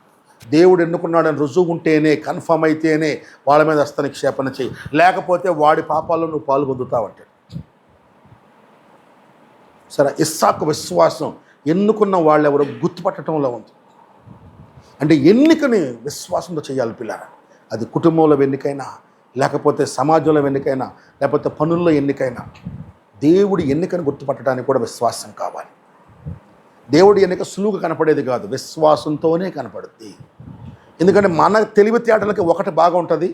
దేవుడు ఎన్నుకున్నాడని రుజువు ఉంటేనే, కన్ఫర్మ్ అయితేనే వాళ్ళ మీద హస్తనిక్షేపణ చేయి, లేకపోతే వాడి పాపాల్లో నువ్వు పాల్గొందుతావు అంటాడు. సరే, ఇస్సాకు విశ్వాసం ఎన్నుకున్న వాళ్ళు ఎవరో గుర్తుపట్టడంలో ఉంది. అంటే ఎన్నికని విశ్వాసంతో చేయాలి పిల్లరా. అది కుటుంబంలో ఎన్నికైనా, లేకపోతే సమాజంలో ఎన్నికైనా, లేకపోతే పనుల్లో ఎన్నికైనా, దేవుడి ఎన్నికను గుర్తుపట్టడానికి కూడా విశ్వాసం కావాలి. దేవుడి ఎన్నిక సులువుగా కనపడేది కాదు, విశ్వాసంతోనే కనపడుద్ది. ఎందుకంటే మన తెలివితేటలకి ఒకటి బాగుంటుంది,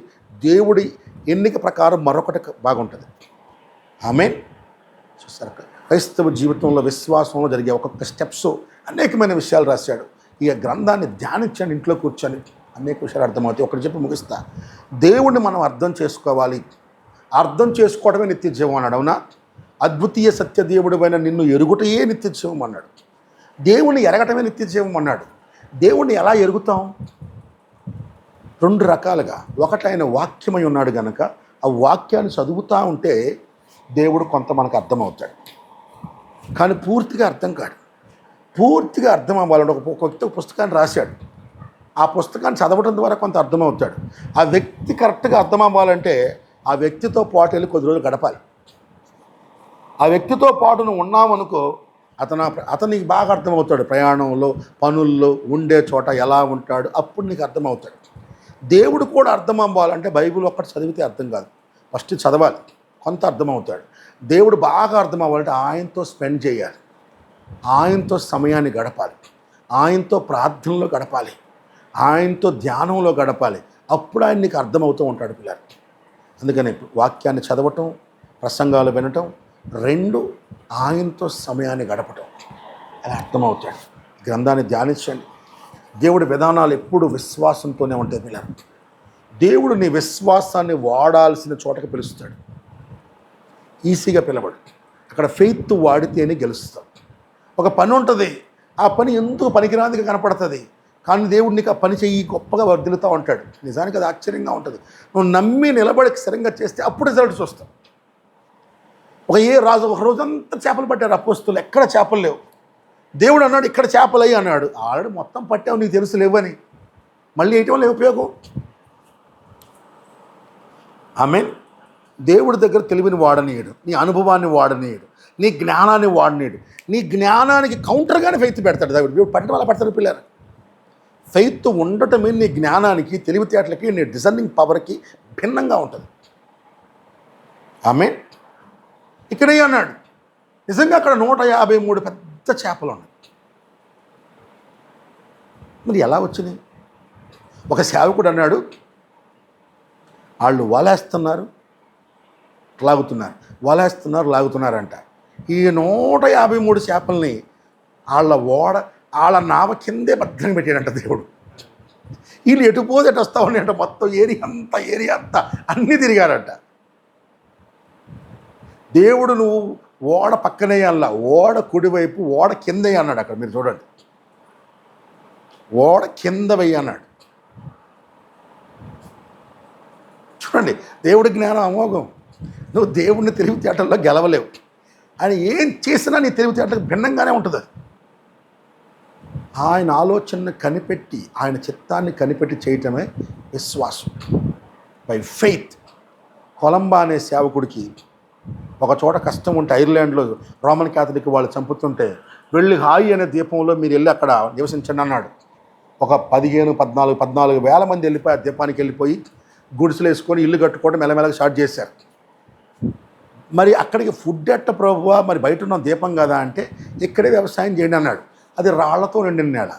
దేవుడి ఎన్నిక ప్రకారం మరొకటి బాగుంటుంది. ఆమేన్. చూసారు, క్రైస్తవ జీవితంలో విశ్వాసంలో జరిగే ఒక్కొక్క స్టెప్స్ అనేకమైన విషయాలు రాశాడు. ఈ గ్రంథాన్ని ధ్యానించండి, ఇంట్లో కూర్చొని అనేక విషయాలు అర్థమవుతాయి. ఒకటి చెప్పి ముగిస్తా. దేవుణ్ణి మనం అర్థం చేసుకోవాలి. అర్థం చేసుకోవడమే నిత్య జీవం అన్నాడు. అవునా? అద్వితీయ సత్య దేవుడివైన నిన్ను ఎరుగుటయే నిత్య జీవం అన్నాడు. దేవుణ్ణి ఎరగటమే నిత్య జీవం అన్నాడు. దేవుణ్ణి ఎలా ఎరుగుతాం? 2 రకాలుగా. ఒకటి, ఆయన వాక్యమై ఉన్నాడు కనుక ఆ వాక్యాన్ని చదువుతూ ఉంటే దేవుడు కొంత మనకు అర్థమవుతాడు, కానీ పూర్తిగా అర్థం కాదు. పూర్తిగా అర్థం అవ్వాలంటే ఒక వ్యక్తి ఒక పుస్తకాన్ని రాశాడు, ఆ పుస్తకాన్ని చదవడం ద్వారా కొంత అర్థమవుతాడు. ఆ వ్యక్తి కరెక్ట్గా అర్థం అవ్వాలంటే ఆ వ్యక్తితో పాటు వెళ్ళి కొద్ది రోజులు గడపాలి. ఆ వ్యక్తితో పాటు నువ్వు ఉన్నావనుకో, అతనికి బాగా అర్థమవుతాడు. ప్రయాణంలో, పనుల్లో, ఉండే చోట ఎలా ఉంటాడు, అప్పుడు నీకు అర్థమవుతాడు. దేవుడు కూడా అర్థం అవ్వాలంటే బైబిల్ ఒక్కటి చదివితే అర్థం కాదు, ఫస్ట్ చదవాలి, కొంత అర్థమవుతాడు. దేవుడు బాగా అర్థం అవ్వాలంటే ఆయనతో స్పెండ్ చేయాలి, ఆయనతో సమయాన్ని గడపాలి, ఆయనతో ప్రార్థనలో గడపాలి, ఆయనతో ధ్యానంలో గడపాలి. అప్పుడు ఆయన నీకు అర్థమవుతూ ఉంటాడు పిల్లలు. అందుకని వాక్యాన్ని చదవటం, ప్రసంగాలు వినటం, 2 ఆయనతో సమయాన్ని గడపటం, అలా అర్థమవుతాడు. గ్రంథాన్ని ధ్యానించండి. దేవుడి విధానాలు ఎప్పుడు విశ్వాసంతోనే ఉంటాయి పిల్లలు. దేవుడు నీ విశ్వాసాన్ని వాడాల్సిన చోటకి పిలుస్తాడు. ఈజీగా పిలవడు. అక్కడ ఫెయిత్ వాడితేనే గెలుస్తాం. ఒక పని ఉంటుంది, ఆ పని ఎందుకు పనికిరాందిగా కనపడుతుంది, కానీ దేవుడు నీకు ఆ పని చెయ్యి గొప్పగా వర్ధిల్లుతూ ఉంటాడు. నిజానికి అది ఆశ్చర్యంగా ఉంటుంది. నువ్వు నమ్మి నిలబడి స్థిరంగా చేస్తే అప్పుడు రిజల్ట్స్ వస్తాయి. ఒక రోజంతా చేపలు పట్టారు అపోస్తలులు, ఎక్కడ చేపలు లేవు. దేవుడు అన్నాడు ఇక్కడ చేపలు అయ్యి అన్నాడు. ఆల్రెడీ మొత్తం పట్టావు, నీకు తెలుసు లేవని, మళ్ళీ వేయటం వల్ల ఉపయోగం. ఆమేన్. దేవుడి దగ్గర తెలివిని వాడనీయడు, నీ అనుభవాన్ని వాడనీయడు, నీ జ్ఞానాన్ని వాడనీయడు. నీ జ్ఞానానికి కౌంటర్గానే ఫెయిత్ పెడతాడు దేవుడు పట్టడం వల్ల పడతాడు పిల్లలు. ఫెయిత్ ఉండటమే నీ జ్ఞానానికి, తెలివితేటలకి, నీ డిజర్నింగ్ పవర్కి భిన్నంగా ఉంటుంది. ఆమేన్. ఇక్కడే అన్నాడు, నిజంగా అక్కడ 153 పెద్ద చేపలు ఉన్నాయి. మరి ఎలా వచ్చినాయి? ఒక సేవకుడు అన్నాడు, వాళ్ళు వలేస్తున్నారు, లాగుతున్నారంట. ఈ 153 చేపల్ని వాళ్ళ నావ కిందే భద్రంగా పెట్టాడంట దేవుడు. వీళ్ళు ఎటు పోతే ఎటు వస్తూ ఉన్నాయంట, మొత్తం ఏరియా అంతా అన్నీ తిరిగారంట. దేవుడు నువ్వు ఓడ పక్కనే అలా, ఓడ కుడివైపు, ఓడ కింద అన్నాడు. అక్కడ మీరు చూడండి, ఓడ కింద వెయ్యి అన్నాడు. చూడండి, దేవుడి జ్ఞానం అమోఘం. నువ్వు దేవుడిని తెలివితేటల్లో గెలవలేవు. ఆయన ఏం చేసినా నీ తెలివితేటలకు భిన్నంగానే ఉంటుంది. అది ఆయన ఆలోచనను కనిపెట్టి, ఆయన చిత్తాన్ని కనిపెట్టి చేయటమే విశ్వాసం, బై ఫెయిత్. కొలంబా అనే సేవకుడికి ఒక చోట కష్టం ఉంటే, ఐర్లాండ్లో రోమన్ క్యాథలిక్ వాళ్ళు చంపుతుంటే, వెళ్ళి హాయి అనే ద్వీపంలో మీరు వెళ్ళి అక్కడ నివసించండి అన్నాడు. ఒక 14,000 మంది వెళ్ళిపోయి ఆ ద్వీపానికి వెళ్ళిపోయి గుడిసెలు వేసుకొని ఇల్లు కట్టుకోవడం మెల్లమెల్లగా స్టార్ట్ చేశారు. మరి అక్కడికి ఫుడ్ ఎట్ట ప్రభువా, మరి బయట ఉన్న దీపం కదా అంటే, ఇక్కడే వ్యవసాయం చేయండి అన్నాడు. అది రాళ్లతో నిండిన నేల.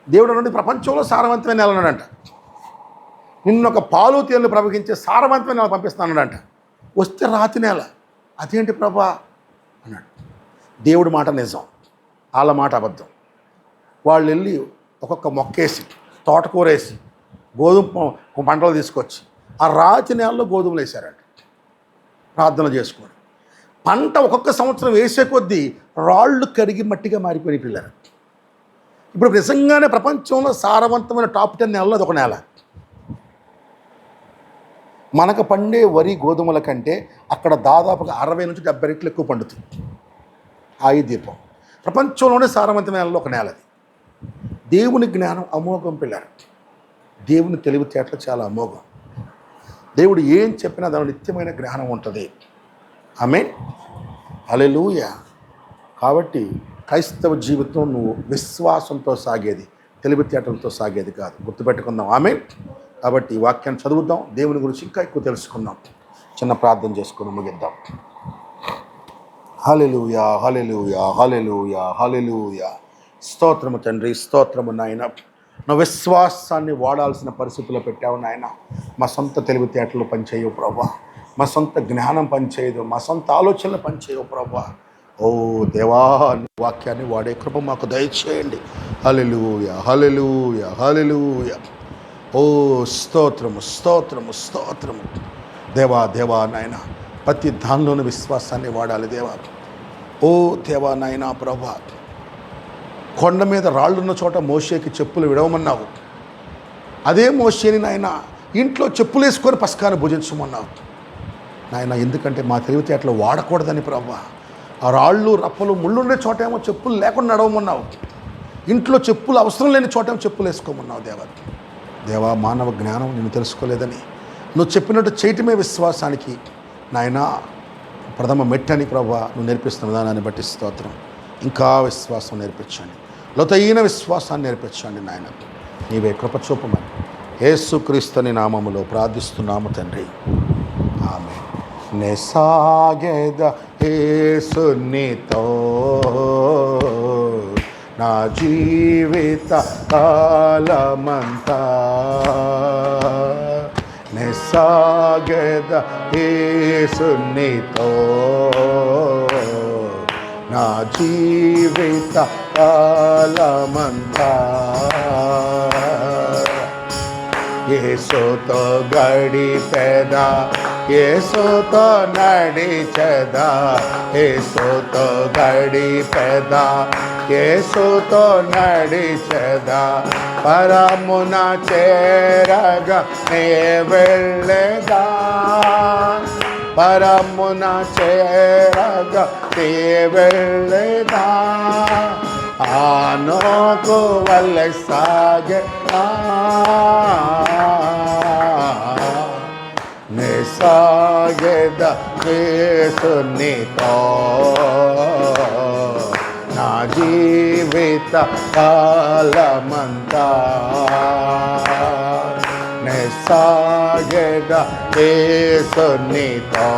దేవుడు నుండి ప్రపంచంలో సారవంతమైన నేల అన్నాడంట. నిన్ను ఒక పాలు తేనెలు ప్రవహించే సారవంతమైన నేల పంపిస్తానంట. వస్తే రాతి నేల. అదేంటి ప్రభా అన్నాడు. దేవుడి మాట నిజం, వాళ్ళ మాట అబద్ధం. వాళ్ళు వెళ్ళి ఒక్కొక్క మొక్కేసి, తోటకూరేసి, గోధుమ పంటలు తీసుకొచ్చి ఆ రాతి నేలలో గోధుమలు వేశారంట. ప్రార్థన చేసుకోండి. పంట ఒక్కొక్క సంవత్సరం వేసే కొద్దీ రాళ్ళు కరిగి మట్టిగా మారిపోయి పిల్లలు. ఇప్పుడు నిజంగానే ప్రపంచంలో సారవంతమైన టాప్ 10 నేలలో అదొక నేల. మనకు పండే వరి గోధుమల కంటే అక్కడ దాదాపుగా 60 నుంచి 70 రెట్లు ఎక్కువ పండుతుంది ఆ ఈ దీపం. ప్రపంచంలోనే సారవంతమైన నేలలో ఒక నేలది. దేవుని జ్ఞానం అమోఘం పిల్లలు. దేవుని తెలివితేటలు చాలా అమోఘం. దేవుడు ఏం చెప్పినా దాని నిత్యమైన జ్ఞానం ఉంటుంది. ఆమేన్, హల్లెలూయా. కాబట్టి క్రైస్తవ జీవితం నువ్వు విశ్వాసంతో సాగేది, తెలివితేటలతో సాగేది కాదు. గుర్తుపెట్టుకుందాం. ఆమేన్. కాబట్టి ఈ వాక్యాన్ని చదువుదాం, దేవుని గురించి ఇంకా ఎక్కువ తెలుసుకుందాం. చిన్న ప్రార్థన చేసుకుని ముగిద్దాం. హల్లెలూయా, హల్లెలూయా, హల్లెలూయా, హల్లెలూయా. స్తోత్రము తండ్రి, స్తోత్రము నాయన. నా విశ్వాసాన్ని వాడాల్సిన పరిస్థితుల్లో పెట్టావు నాయన. మా సొంత తెలివితేటలు పనిచేయవు ప్రభా, మా సొంత జ్ఞానం పనిచేయదు, మా సొంత ఆలోచనలు పనిచేయవు ప్రభా. ఓ దేవా, వాక్యాన్ని వాడే కృప మాకు దయచేయండి. హల్లెలూయా, హల్లెలూయా, హల్లెలూయా. ఓ స్తోత్రము, స్తోత్రము, స్తోత్రము. దేవా దేవా నాయన, ప్రతి దానిలోనూ విశ్వాసాన్ని వాడాలి దేవా. ఓ దేవా నాయన ప్రభా, కొండ మీద రాళ్ళున్న చోట మోషేకి చెప్పులు విడవమన్నావు. అదే మోషేని నాయన ఇంట్లో చెప్పులు వేసుకొని పస్కాన్ని భుజించమన్నావు నాయన. ఎందుకంటే మా తెలివితేటలు వాడకూడదని ప్రభా. ఆ రాళ్ళు రప్పలు ముళ్ళుండే చోటేమో చెప్పులు లేకుండా నడవమన్నావు. ఇంట్లో చెప్పులు అవసరం లేని చోటేమో చెప్పులు వేసుకోమన్నావు దేవా. దేవా, మానవ జ్ఞానం నేను తెలుసుకోలేదని, నువ్వు చెప్పినట్టు చేయటమే విశ్వాసానికి నాయన ప్రథమ మెట్టని ప్రభా నువ్వు నేర్పిస్తున్న విధానాన్ని బట్టి స్తోత్రం. ఇంకా విశ్వాసం నేర్పించండి, లోతైన విశ్వాసాన్ని నేర్పించండి నాయన. నీవే కృప చూపమని యేసుక్రీస్తుని నామములో ప్రార్థిస్తున్నాము తండ్రి. ఆమేన్. నే సాగేద యేసునితో నా జీవిత కాలమంతా, నే సాగేద యేసునితో నా జీవిత కాలమంతా. యేసుతో గడిపెదా, యేసుతో నడిచెదా, యేసుతో గడిపెదా, యేసుతో నడిచెదా. పరమున చేరగా నే వెళ్ళెదా, పరమున చేరగా నే వెళ్ళెదా. ఆనోకు వల్లె సాగెదా, నే సాగెదా యేసునితో నా జీవిత కాలమంతా. నే సాగెదా యేసునితో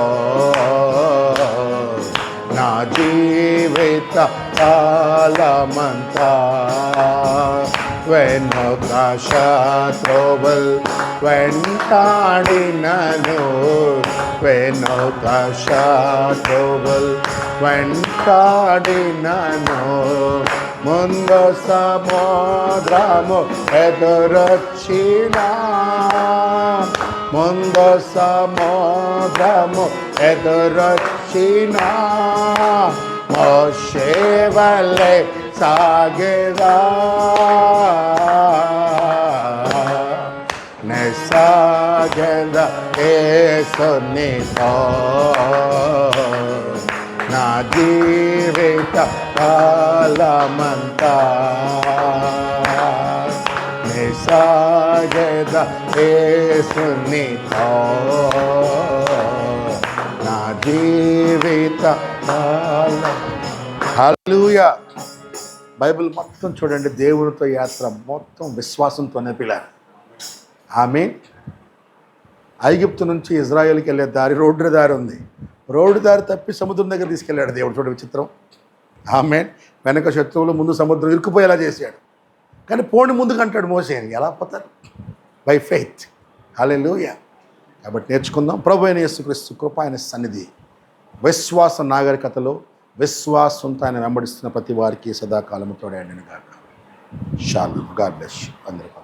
నా జీవిత కాలమంతా. వెనుక శత్రువుల్ వెంటాడినను, వెనుక శత్రువుల్ వెంటాడినను, ముందు సముద్రము ఎదురొచ్చినా, ముందు సముద్రము ఎదురొచ్చినా, మోషే వలె సాగెదా, నే సాగద యేసునితో నా జీవిత కాలమంతా సాగద యేసునితో నా జీవిత కాలం. హల్లెలూయా. బైబిల్ మొత్తం చూడండి, దేవునితో యాత్ర మొత్తం విశ్వాసంతోనే పిల్లారు. ఆమేన్. ఐగుప్తు నుంచి ఇజ్రాయేల్కి వెళ్ళే దారి రోడ్డు దారి ఉంది. రోడ్డు దారి తప్పి సముద్రం దగ్గర తీసుకెళ్ళాడు దేవుడు. చూడ విచిత్రం. ఆమేన్. వెనక శత్రువులు, ముందు సముద్రం ఇరుక్కుపోయేలా చేశాడు. కానీ పోని ముందుకు అంటాడు మోసేని. ఎలా పోతారు? By faith. హల్లెలూయా. కాబట్టి నేర్చుకుందాం. ప్రభువైన యేసుక్రీస్తు కృప, ఆయన సన్నిధి, విశ్వాస నాగరికతలో విశ్వాసంతో ఆయన వెంబడిస్తున్న ప్రతి వారికి సదాకాలము తోడైండును గాక. షాలోమ్. God bless you. అందరికీ